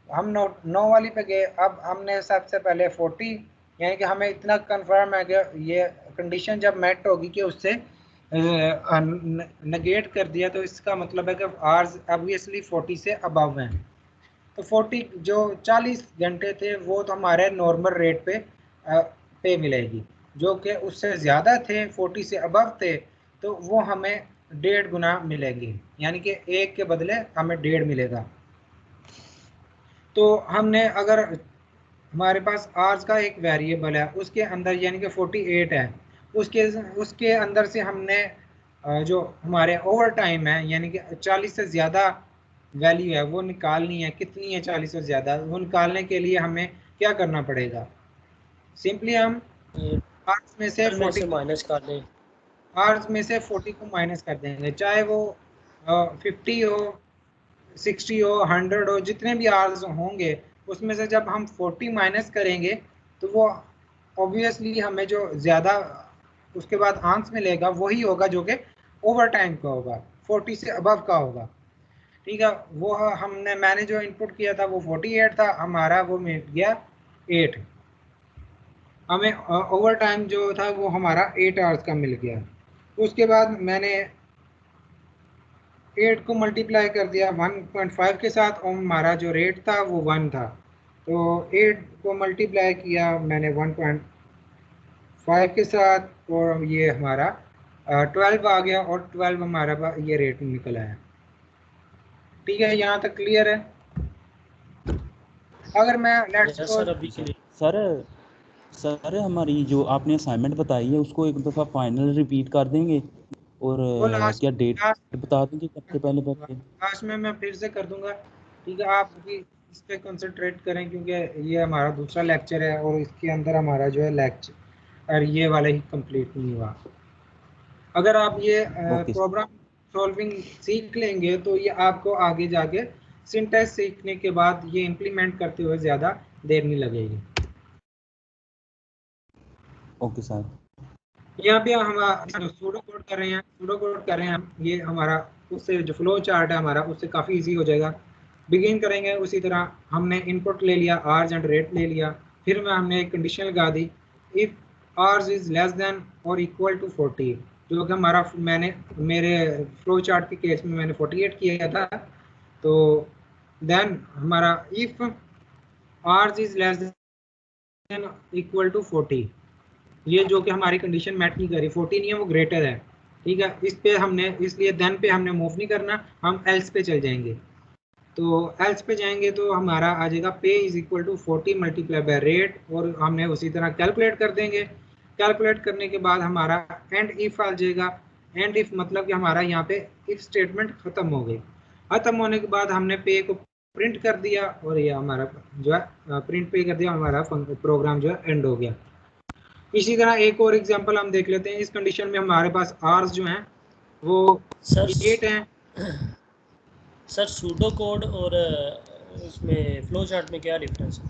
A: हम 9 वाली पे गए। अब हमने सबसे पहले 40, यानी कि हमें इतना कंफर्म है कि ये कंडीशन जब मेट होगी कि उससे नेगेट कर दिया, तो इसका मतलब है कि आवर्स ऑब्वियसली 40 से अबव हैं। तो 40 जो 40 घंटे थे वो तो हमारे नॉर्मल रेट पे मिलेगी, जो कि उससे ज़्यादा थे 40 से अबव थे तो वो हमें 1.5 गुना मिलेंगे, यानी कि 1 के बदले हमें 1.5 मिलेगा। तो हमने अगर हमारे पास आवर्स का एक वेरिएबल है उसके अंदर यानी कि 48 है, उसके अंदर से हमने जो हमारे ओवर टाइम है यानी कि 40 से ज़्यादा वैल्यू है वो निकालनी है। कितनी है 40 से ज़्यादा, वो निकालने के लिए हमें क्या करना पड़ेगा? सिंपली हम आवर्स में से 40
D: माइनस कर दें,
A: आवर्स में से 40 को माइनस कर देंगे, चाहे वो 50 हो, 60 हो, 100 हो, जितने भी आवर्स होंगे उसमें से जब हम 40 माइनस करेंगे तो वो ऑब्वियसली हमें जो ज़्यादा उसके बाद आंसर मिलेगा वही होगा जो कि ओवर टाइम का होगा, 40 से अबव का होगा, ठीक है। वो मैंने जो इनपुट किया था वो 48 था, हमारा वो मिल गया 8। हमें ओवर टाइम जो था वो हमारा 8 आवर्स का मिल गया। उसके बाद मैंने 8 को मल्टीप्लाई कर दिया 1.5 के साथ और हमारा जो रेट था वो 1 था। तो 8 को मल्टीप्लाई किया मैंने 1.5 के साथ और ये हमारा 12 आ गया और 12 हमारा ये रेट निकल आया। ठीक है, यहाँ तक क्लियर है? अगर मैं
B: सर हमारी जो आपने असाइनमेंट बताई है उसको एक दफ़ा फाइनल रिपीट कर देंगे और क्या डेट बता देंगे सबसे पहले
A: लास्ट में मैं फिर से कर दूंगा, ठीक है। आप भी इस पे कंसंट्रेट करें क्योंकि ये हमारा दूसरा लेक्चर है और इसके अंदर हमारा जो है लेक्चर और ये वाला ही कंप्लीट नहीं हुआ। अगर आप ये प्रोग्राम सॉल्विंग सीख लेंगे तो ये आपको आगे जाके सिंटैक्स सीखने के बाद ये इम्प्लीमेंट करते हुए ज़्यादा देर नहीं लगेगी।
B: Okay sir.
A: यहाँ पे हम सूडो कोड कर रहे हैं, ये हमारा उससे जो फ्लो चार्ट है हमारा उससे काफ़ी इजी हो जाएगा। बिगिन करेंगे उसी तरह हमने इनपुट ले लिया आर्स एंड रेट ले लिया, फिर में हमने एक कंडीशन लगा दी if hours is less than or equal to 40, जो कि हमारा मैंने मेरे फ्लो चार्ट के केस में मैंने 48 किया था। तो देन हमारा if hours is less than equal to 40, ये जो कि हमारी कंडीशन मैच नहीं करी, 40 नहीं है वो ग्रेटर है, ठीक है। इस पे हमने इसलिए देन पे हमने मूव नहीं करना, हम एल्स पे चल जाएंगे। तो एल्स पे जाएंगे तो हमारा आ जाएगा pay is equal to 40 multiply by rate, और हमने उसी तरह कैलकुलेट कर देंगे। कैलकुलेट करने के बाद हमारा एंड इफ आ जाएगा। एंड इफ मतलब कि हमारा यहाँ पे इफ स्टेटमेंट खत्म हो गई। खत्म होने के बाद हमने पे को प्रिंट कर दिया और ये हमारा जो है प्रिंट पे कर दिया, हमारा प्रोग्राम जो है एंड हो गया। इसी तरह एक और एग्जांपल हम देख लेते हैं। इस कंडीशन में हमारे पास आर्स जो हैं वो 8 हैं।
D: सर सूडो कोड और इसमें फ्लो चार्ट में क्या डिफरेंस है?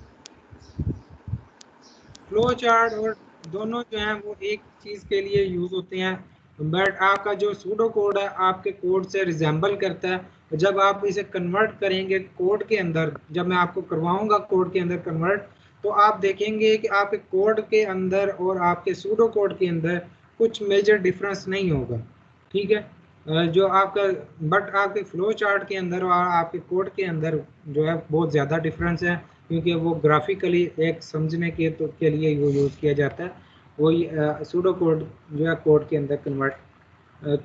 A: फ्लो चार्ट और दोनों जो हैं वो एक चीज़ के लिए यूज़ होते हैं, बट आपका जो सूडो कोड है आपके कोड से रिजेंबल करता है। जब आप इसे कन्वर्ट करेंगे कोड के अंदर, जब मैं आपको करवाऊंगा कोड के अंदर कन्वर्ट, तो आप देखेंगे कि आपके कोड के अंदर और आपके सूडो कोड के अंदर कुछ मेजर डिफरेंस नहीं होगा, ठीक है। जो आपका बट आपके फ्लो चार्ट के अंदर और आपके कोड के अंदर जो है बहुत ज़्यादा डिफरेंस है, क्योंकि वो ग्राफिकली एक समझने के लिए वो यूज़ किया जाता है। वही सूडो कोड जो है कोड के अंदर कन्वर्ट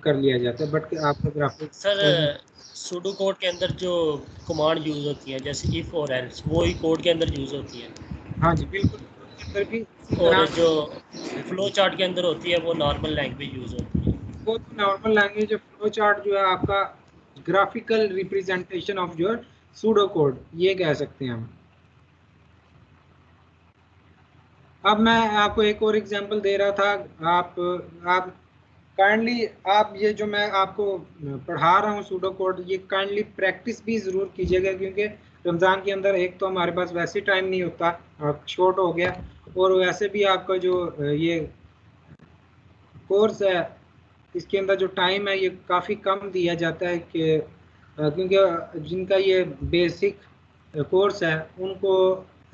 A: कर लिया जाता है, बट आपका ग्राफिक
D: सर सूडो कोड के अंदर जो कमांड यूज़ होती है जैसे इफ और एल्स, वो ही कोड के अंदर यूज़ होती है।
A: हाँ जी बिल्कुल, अंदर भी
D: और जो फ्लो चार्ट के अंदर होती है वो नॉर्मल लैंग्वेज यूज़ होती है।
A: वो तो नॉर्मल लैंग्वेज। फ्लो चार्ट जो है आपका graphical representation of your pseudo code, ये कह सकते हैं हम। अब मैं आपको एक और एग्जांपल दे रहा था। आप काइंडली आप ये जो मैं आपको पढ़ा रहा हूँ सूडो कोड, ये काइंडली प्रैक्टिस भी ज़रूर कीजिएगा, क्योंकि रमज़ान के अंदर एक तो हमारे पास वैसे टाइम नहीं होता, शॉर्ट हो गया, और वैसे भी आपका जो ये कोर्स है इसके अंदर जो टाइम है ये काफ़ी कम दिया जाता है, कि क्योंकि जिनका ये बेसिक कोर्स है उनको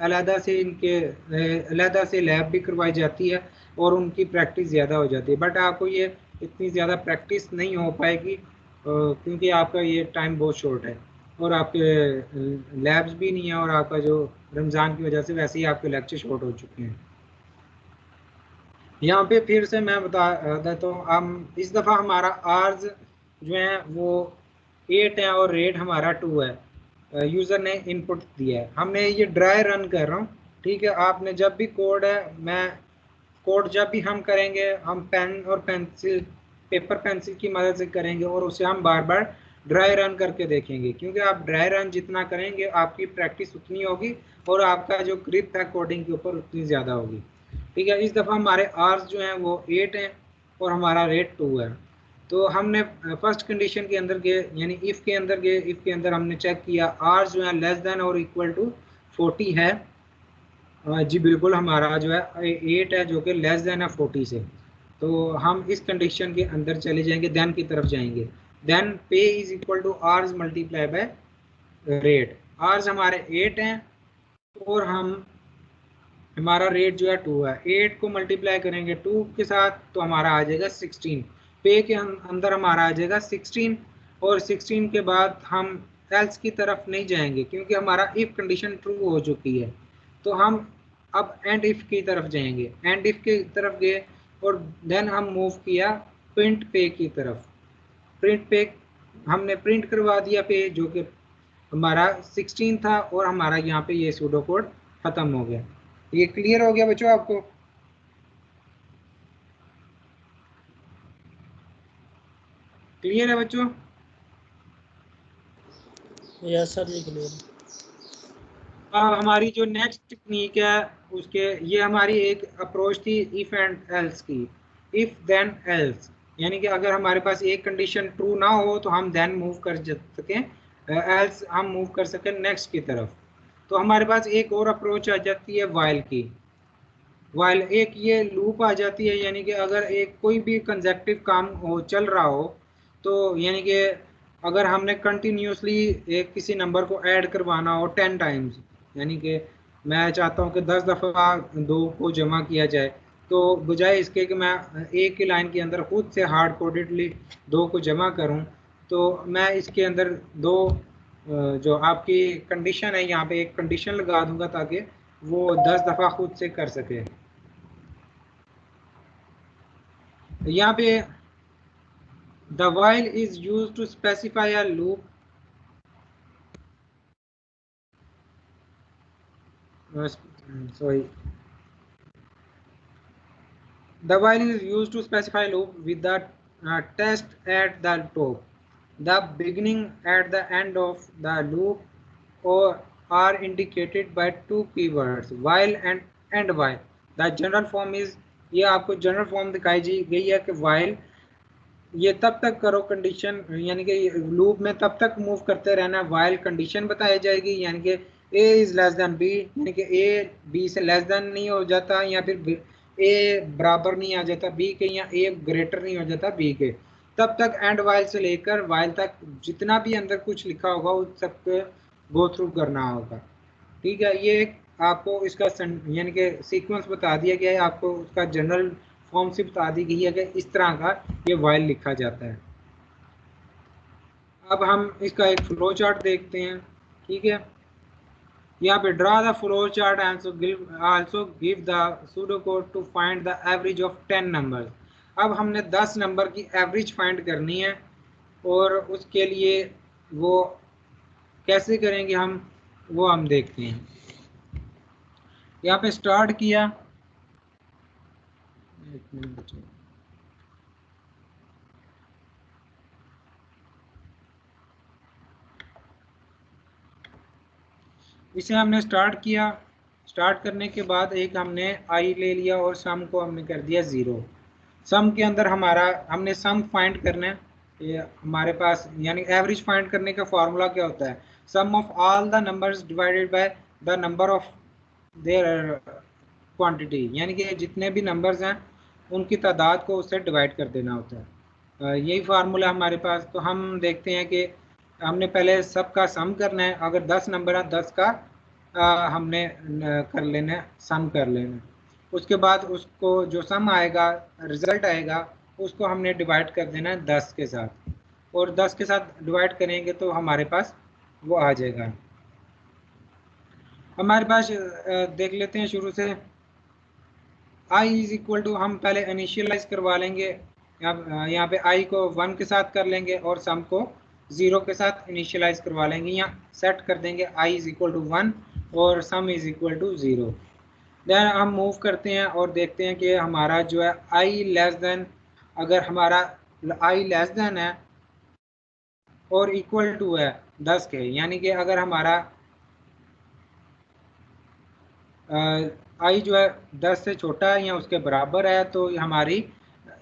A: अलहदा से अलहदा से लैब भी करवाई जाती है और उनकी प्रैक्टिस ज़्यादा हो जाती है। बट आपको ये इतनी ज़्यादा प्रैक्टिस नहीं हो पाएगी, क्योंकि आपका ये टाइम बहुत शॉर्ट है और आपके लैब्स भी नहीं है, और आपका जो रमज़ान की वजह से वैसे ही आपके लेक्चर शॉर्ट हो चुके हैं। यहाँ पे फिर से मैं बता देता हूँ, हम इस दफ़ा हमारा आर्स जो है वो 8 है और रेट हमारा 2 है। यूज़र ने इनपुट दिया है, हमने ये ड्राई रन कर रहा हूँ, ठीक है। आपने जब भी कोड है, मैं कोड जब भी हम करेंगे हम पेन और पेंसिल, पेपर पेंसिल की मदद से करेंगे, और उसे हम बार बार ड्राई रन करके देखेंगे, क्योंकि आप ड्राई रन जितना करेंगे आपकी प्रैक्टिस उतनी होगी और आपका जो ग्रिप है कोडिंग के ऊपर उतनी ज़्यादा होगी, ठीक है। इस दफ़ा हमारे आर्स जो हैं वो 8 हैं और हमारा रेट 2 है। तो हमने फर्स्ट कंडीशन के अंदर गए, यानी इफ़ के अंदर गए। इफ़ के अंदर हमने चेक किया आर्स जो है less than or equal to 40 है। जी बिल्कुल, हमारा जो है 8 है जो कि लेस देन है 40 से। तो हम इस कंडीशन के अंदर चले जाएंगे, देन की तरफ जाएंगे। Then pay is equal to hours multiply by rate. Hours हमारे 8 हैं और हमारा रेट जो है 2 है। 8 को मल्टीप्लाई करेंगे 2 के साथ तो हमारा आ जाएगा 16। पे के अंदर हमारा आ जाएगा 16, और 16 के बाद हम एल्स की तरफ नहीं जाएंगे क्योंकि हमारा इफ कंडीशन ट्रू हो चुकी है। तो हम अब एंड इफ की तरफ जाएंगे। एंड इफ की तरफ गए और देन हम मूव किया प्रिंट पे की तरफ। प्रिंट पे हमने प्रिंट करवा दिया पे, जो कि हमारा 16 था, और हमारा यहाँ पे ये सूडो कोड खत्म हो गया। ये क्लियर हो गया बच्चों आपको? क्लियर है बच्चों?
D: यस सर, ये क्लियर।
A: हमारी जो नेक्स्ट टेक्निक है उसके, ये हमारी एक अप्रोच थी इफ एंड एल्स की। इफ देन एल्स, यानी कि अगर हमारे पास एक कंडीशन ट्रू ना हो तो हम देन मूव कर सकें, एल्स हम मूव कर सकें नेक्स्ट की तरफ। तो हमारे पास एक और अप्रोच आ जाती है वाइल की। वाइल एक ये लूप आ जाती है, यानी कि अगर एक कोई भी कंसेक्टिव काम हो चल रहा हो, तो यानी कि अगर हमने कंटिन्यूसली एक किसी नंबर को ऐड करवाना हो 10 टाइम्स, यानी कि मैं चाहता हूं कि 10 दफ़ा 2 को जमा किया जाए, तो बजाय इसके कि मैं एक ही लाइन के अंदर खुद से हार्ड कोडेडली 2 को जमा करूं, तो मैं इसके अंदर दो जो आपकी कंडीशन है यहाँ पे एक कंडीशन लगा दूंगा ताकि वो 10 दफ़ा खुद से कर सके। यहाँ पे the while is used to specify a loop sorry the while is used to specify loop with the test at the top, the beginning at the end of the loop or are indicated by two keywords while and while. The general form is, ये आपको general form दिखाई गई है कि while ये तब तक करो कंडीशन, यानी कि लूप में तब तक मूव करते रहना वाइल कंडीशन बताई जाएगी, यानी कि a is less then b, यानी कि a b से लेस देन नहीं हो जाता या फिर a बराबर नहीं आ जाता b के, या a ग्रेटर नहीं हो जाता b के, तब तक एंड वाइल से लेकर वाइल तक जितना भी अंदर कुछ लिखा होगा उस सबको गो थ्रू करना होगा। ठीक है, ये एक आपको इसका यानी कि सीक्वेंस बता दिया गया है, आपको उसका जनरल फॉर्म से बता दी गई है कि इस तरह का ये वाइल लिखा जाता है। अब हम इसका एक फ्लो चार्ट देखते हैं। ठीक है, यहाँ पे draw the flow chart also give the pseudo code to find the average of 10 numbers. अब हमने 10 नंबर की एवरेज फाइंड करनी है, और उसके लिए वो कैसे करेंगे वो हम देखते हैं। यहाँ पे स्टार्ट किया, एक मिनट बचो, इसे हमने स्टार्ट किया। स्टार्ट करने के बाद एक हमने आई ले लिया और सम को हमने कर दिया 0। सम के अंदर हमने सम फाइंड करना है, ये हमारे पास यानी एवरेज फाइंड करने का फॉर्मूला क्या होता है, sum of all the numbers divided by the number of their quantity, यानी कि जितने भी नंबर्स हैं उनकी तादाद को उससे डिवाइड कर देना होता है। यही फार्मूला हमारे पास। तो हम देखते हैं कि हमने पहले सबका सम करना है, अगर 10 नंबर है 10 का हमने कर लेना है, सम कर लेना है। उसके बाद उसको जो सम आएगा, रिजल्ट आएगा, उसको हमने डिवाइड कर देना है 10 के साथ, और 10 के साथ डिवाइड करेंगे तो हमारे पास वो आ जाएगा। हमारे पास देख लेते हैं शुरू से। i इज इक्वल टू, हम पहले इनिशियलाइज करवा लेंगे, यहाँ पे i को 1 के साथ कर लेंगे और सम को 0 के साथ इनिशियलाइज करवा लेंगे, यहाँ सेट कर देंगे i इज इक्वल टू 1 और sum is equal to 0। Then हम मूव करते हैं और देखते हैं कि हमारा जो है i लेस देन, अगर हमारा i लेस देन है और इक्वल टू है 10 के, यानी कि अगर हमारा आई जो है 10 से छोटा है या उसके बराबर है, तो हमारी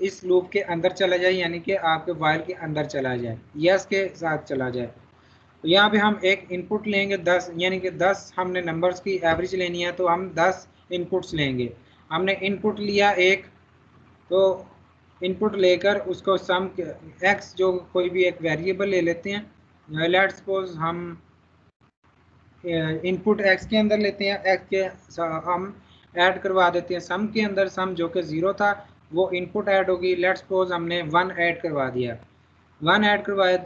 A: इस लूप के अंदर चला जाए, यानी कि आपके वाइल के अंदर चला जाए, यस के साथ चला जाए। तो यहाँ पे हम एक इनपुट लेंगे 10, यानी कि 10 हमने नंबर्स की एवरेज लेनी है, तो हम 10 इनपुट्स लेंगे। हमने इनपुट लिया एक, तो इनपुट लेकर उसको सम एक्स जो कोई भी एक वेरिएबल ले लेते हैं। लेट्स सपोज हम इनपुट एक्स के अंदर लेते हैं, एक्स के हम ऐड करवा देते हैं सम के अंदर, सम जो कि 0 था वो इनपुट ऐड होगी। लेट्स सपोज हमने 1 ऐड करवा दिया, 1 ऐड करवाया,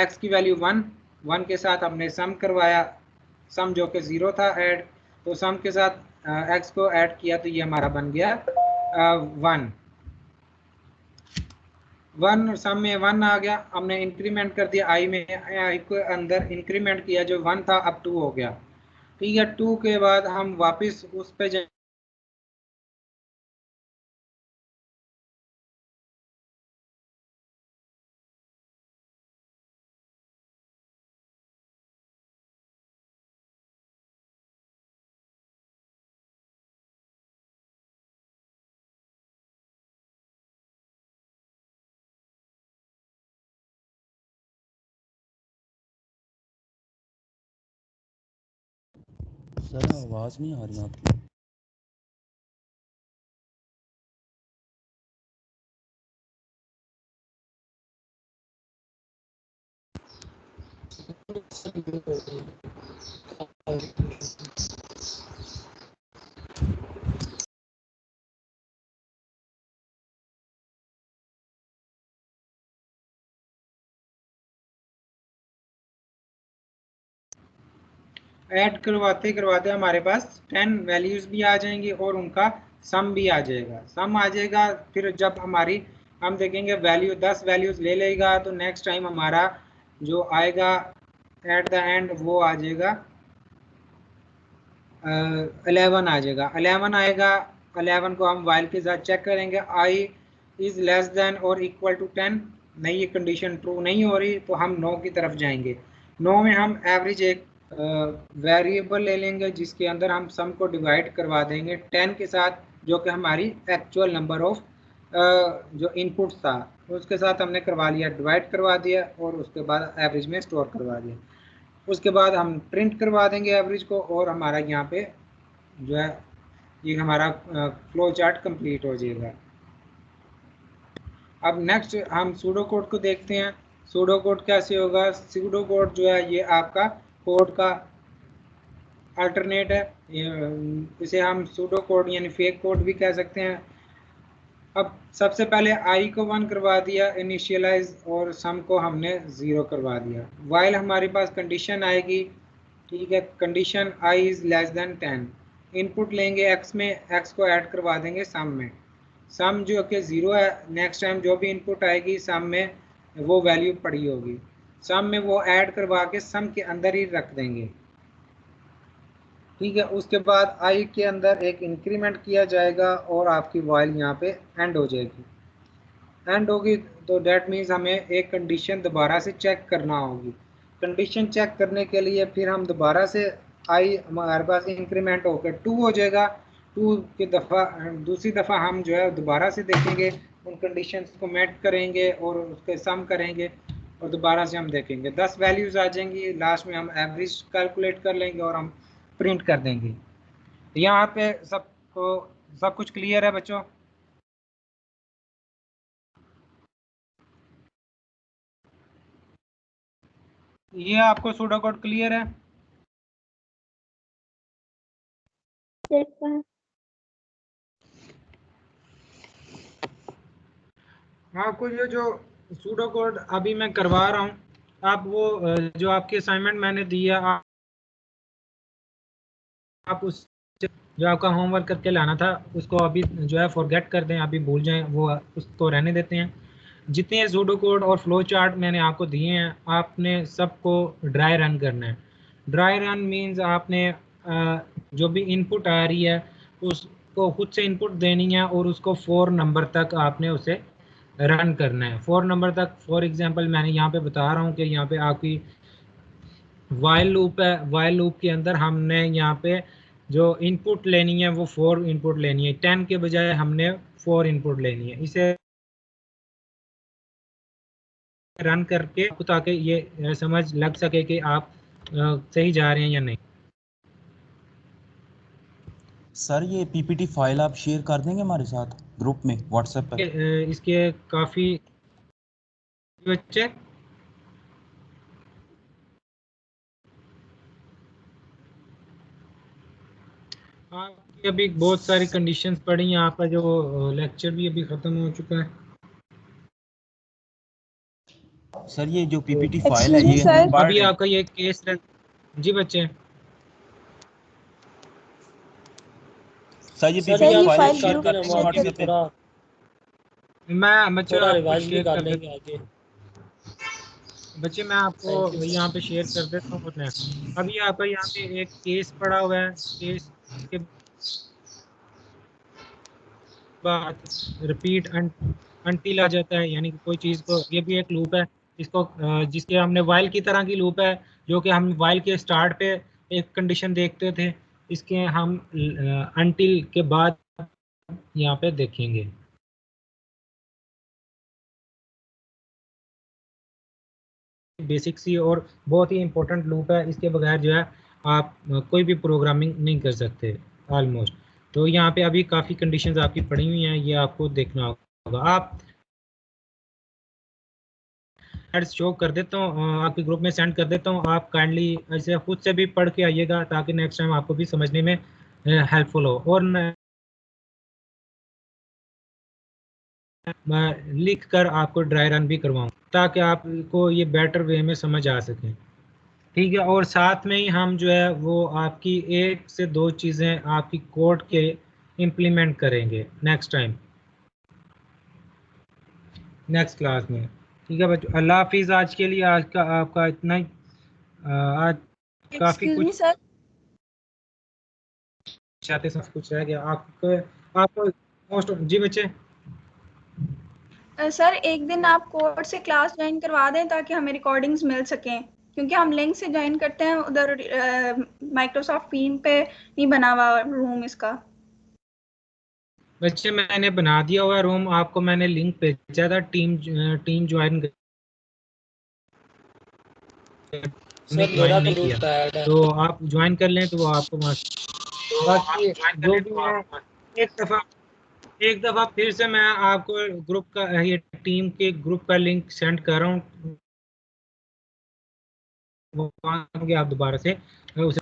A: एक्स की वैल्यू 1 के साथ हमने सम करवाया, सम जो कि 0 था ऐड, तो सम के साथ एक्स को ऐड किया, तो ये हमारा बन गया 1 सम में 1 आ गया। हमने इंक्रीमेंट कर दिया आई में, आई के अंदर इंक्रीमेंट किया, जो 1 था अब 2 हो गया। ठीक है, 2 के बाद हम वापस उस पे
B: सर आवाज़ नहीं आ रही आपकी।
A: ऐड करवाते करवाते हमारे पास 10 वैल्यूज़ भी आ जाएंगी और उनका सम भी आ जाएगा। सम आ जाएगा, फिर जब हमारी हम देखेंगे वैल्यू 10 वैल्यूज़ ले लेगा तो नेक्स्ट टाइम हमारा जो आएगा एट द एंड वो आ जाएगा 11 आ जाएगा। 11 आएगा, 11 को हम वाइल के साथ चेक करेंगे, I is less than or equal to 10। नहीं, ये कंडीशन ट्रू नहीं हो रही तो हम 9 की तरफ जाएंगे। 9 में हम एवरेज एक वेरिएबल ले लेंगे जिसके अंदर हम सम को डिवाइड करवा देंगे 10 के साथ, जो कि हमारी एक्चुअल नंबर ऑफ जो इनपुट्स था उसके साथ हमने करवा लिया, डिवाइड करवा दिया और उसके बाद एवरेज में स्टोर करवा दिया। उसके बाद हम प्रिंट करवा देंगे एवरेज को और हमारा यहाँ पे जो है ये हमारा फ्लो चार्ट कंप्लीट हो जाएगा। अब नेक्स्ट हम सूडो कोड को देखते हैं। सूडो कोड कैसे होगा? सूडो कोड जो है ये आपका कोड का अल्टरनेट है, इसे हम सूडो कोड यानी फेक कोड भी कह सकते हैं। अब सबसे पहले आई को 1 करवा दिया इनिशियलाइज और सम को हमने 0 करवा दिया। वाइल हमारे पास कंडीशन आएगी, ठीक है, condition I is less than 10। Input लेंगे एक्स में, एक्स को ऐड करवा देंगे सम में, सम जो कि 0 है, नेक्स्ट टाइम जो भी इनपुट आएगी सम में वो वैल्यू पड़ी होगी, सम में वो ऐड करवा के सम के अंदर ही रख देंगे, ठीक है। उसके बाद आई के अंदर एक इंक्रीमेंट किया जाएगा और आपकी वाइल यहाँ पे एंड हो जाएगी। एंड होगी तो डेट मीन्स हमें एक कंडीशन दोबारा से चेक करना होगी। कंडीशन चेक करने के लिए फिर हम दोबारा से आई हमारे पास इंक्रीमेंट होकर 2 हो जाएगा। 2 की दूसरी दफ़ा हम जो है दोबारा से देखेंगे, उन कंडीशंस को मेट करेंगे और उसके सम करेंगे और दोबारा से हम देखेंगे 10 वैल्यूज़ आ जाएंगी। लास्ट में हम एवरेज कैलकुलेट कर लेंगे और हम प्रिंट कर देंगे। यहाँ पे सब कुछ क्लियर है बच्चों? ये आपको सूडो कोड क्लियर है? आपको ये जो सूडो कोड अभी मैं करवा रहा हूँ, आप वो जो आपकी असाइनमेंट मैंने दी है आप उस जो आपका होमवर्क करके लाना था उसको अभी जो है फॉरगेट कर दें, अभी भूल जाएं, वो उसको रहने देते हैं। जितने सूडो कोड और फ्लो चार्ट मैंने आपको दिए हैं आपने सबको ड्राई रन करना है। ड्राई रन मींस आपने जो भी इनपुट आ रही है उसको खुद से इनपुट देनी है और उसको 4 नंबर तक आपने उसे रन करना है। 4 नंबर तक, फॉर एग्जांपल मैंने यहाँ पे बता रहा हूँ कि यहाँ पे आपकी वाइल लूप है, वाइल लूप के अंदर हमने यहाँ पे जो इनपुट लेनी है वो 4 इनपुट लेनी है, 10 के बजाय हमने 4 इनपुट लेनी है। इसे रन करके ताकि ये समझ लग सके कि आप सही जा रहे हैं या नहीं।
B: सर ये पीपीटी फाइल आप शेयर कर देंगे हमारे साथ ग्रुप में व्हाट्सएप पर?
A: इसके काफ़ी बच्चे आपकी अभी बहुत सारी कंडीशंस पड़ी हैं, आपका जो लेक्चर भी अभी ख़त्म हो चुका है।
B: सर ये जो पीपीटी फाइल है ये
A: अभी आपका ये केस जी बच्चे
B: सर ये पीपीटी फाइल
D: कर देना, थोड़ा
A: मैं बच्चे
D: थोड़ा रिवाइज भी कर लेंगे आगे।
A: बच्चे मैं आपको यहाँ पे शेयर कर देता हूँ। अभी आपका यहाँ पे एक केस पड़ा हुआ है, केस के बाद रिपीट अनटिल आ जाता है, यानी कि कोई चीज़ को, ये भी एक लूप है इसको जिसके हमने वाइल की तरह की लूप है जो कि हम वाइल के स्टार्ट पे एक कंडीशन देखते थे, इसके हम अनटिल के बाद यहाँ पे देखेंगे। बेसिक सी और बहुत ही इम्पोर्टेंट लूप है, इसके बगैर जो है आप कोई भी प्रोग्रामिंग नहीं कर सकते ऑलमोस्ट। तो यहाँ पे अभी काफ़ी कंडीशंस आपकी पड़ी हुई हैं, ये आपको देखना होगा। आप स्लाइड्स शो कर देता हूँ, आपके ग्रुप में सेंड कर देता हूँ। आप काइंडली ऐसे खुद से भी पढ़ के आइएगा ताकि नेक्स्ट टाइम आपको भी समझने में हेल्पफुल हो। और मैं लिख कर आपको ड्राई रन भी करवाऊँ ताकि आपको ये बेटर वे में समझ आ सके, ठीक है। और साथ में ही हम जो है वो आपकी 1 से 2 चीज़ें आपकी कोड के इम्प्लीमेंट करेंगे नेक्स्ट टाइम, नेक्स्ट क्लास में, ठीक है बच्चों। अल्लाह हाफिज़। आज के लिए आज का आपका इतना ही। आज काफ़ी कुछ
E: सर
A: चाहते सब कुछ रह गया आपको मोस्ट। जी बच्चे।
E: सर एक दिन आप कोर्ट से क्लास ज्वाइन करवा दें ताकि हमें रिकॉर्डिंग्स मिल सकें, क्योंकि हम लिंक से ज्वाइन करते हैं, उधर माइक्रोसॉफ्ट टीम पे नहीं बना हुआ रूम इसका।
A: बच्चे मैंने बना दिया हुआ रूम, आपको मैंने लिंक भेजा था टीम ज्वाइन नहीं किया, तो आप ज्वाइन कर लें तो वो आपको बाकी जो भी है एक दफ़ा फिर से मैं आपको ग्रुप का ये टीम के ग्रुप का लिंक सेंड कर रहा हूँ, आप दोबारा से उसे।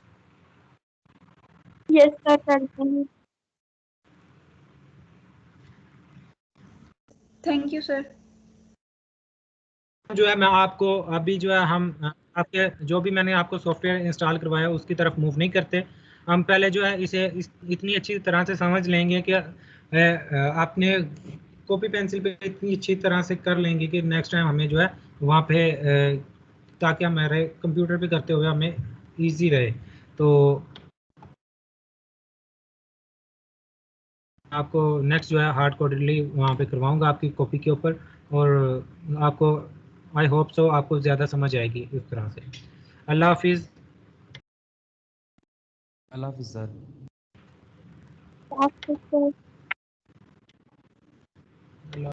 E: यस सर करते हैं। Thank you sir.
A: जो है मैं आपको अभी जो है हम आपके जो भी मैंने आपको सॉफ्टवेयर इंस्टॉल करवाया उसकी तरफ मूव नहीं करते। हम पहले जो है इसे इतनी अच्छी तरह से समझ लेंगे कि आपने कॉपी पेंसिल पे इतनी अच्छी तरह से कर लेंगे कि नेक्स्ट टाइम हमें जो है वहाँ पे ताकि हमारे कंप्यूटर पे करते हुए हमें इजी रहे। तो आपको नेक्स्ट जो है हार्ड कोडेडली वहाँ पे करवाऊँगा आपकी कॉपी के ऊपर, और आपको आई होप सो आपको ज़्यादा समझ आएगी उस तरह से। अल्लाह हाफिज़।
B: अल्लाह हाफिज़ सर।
E: सर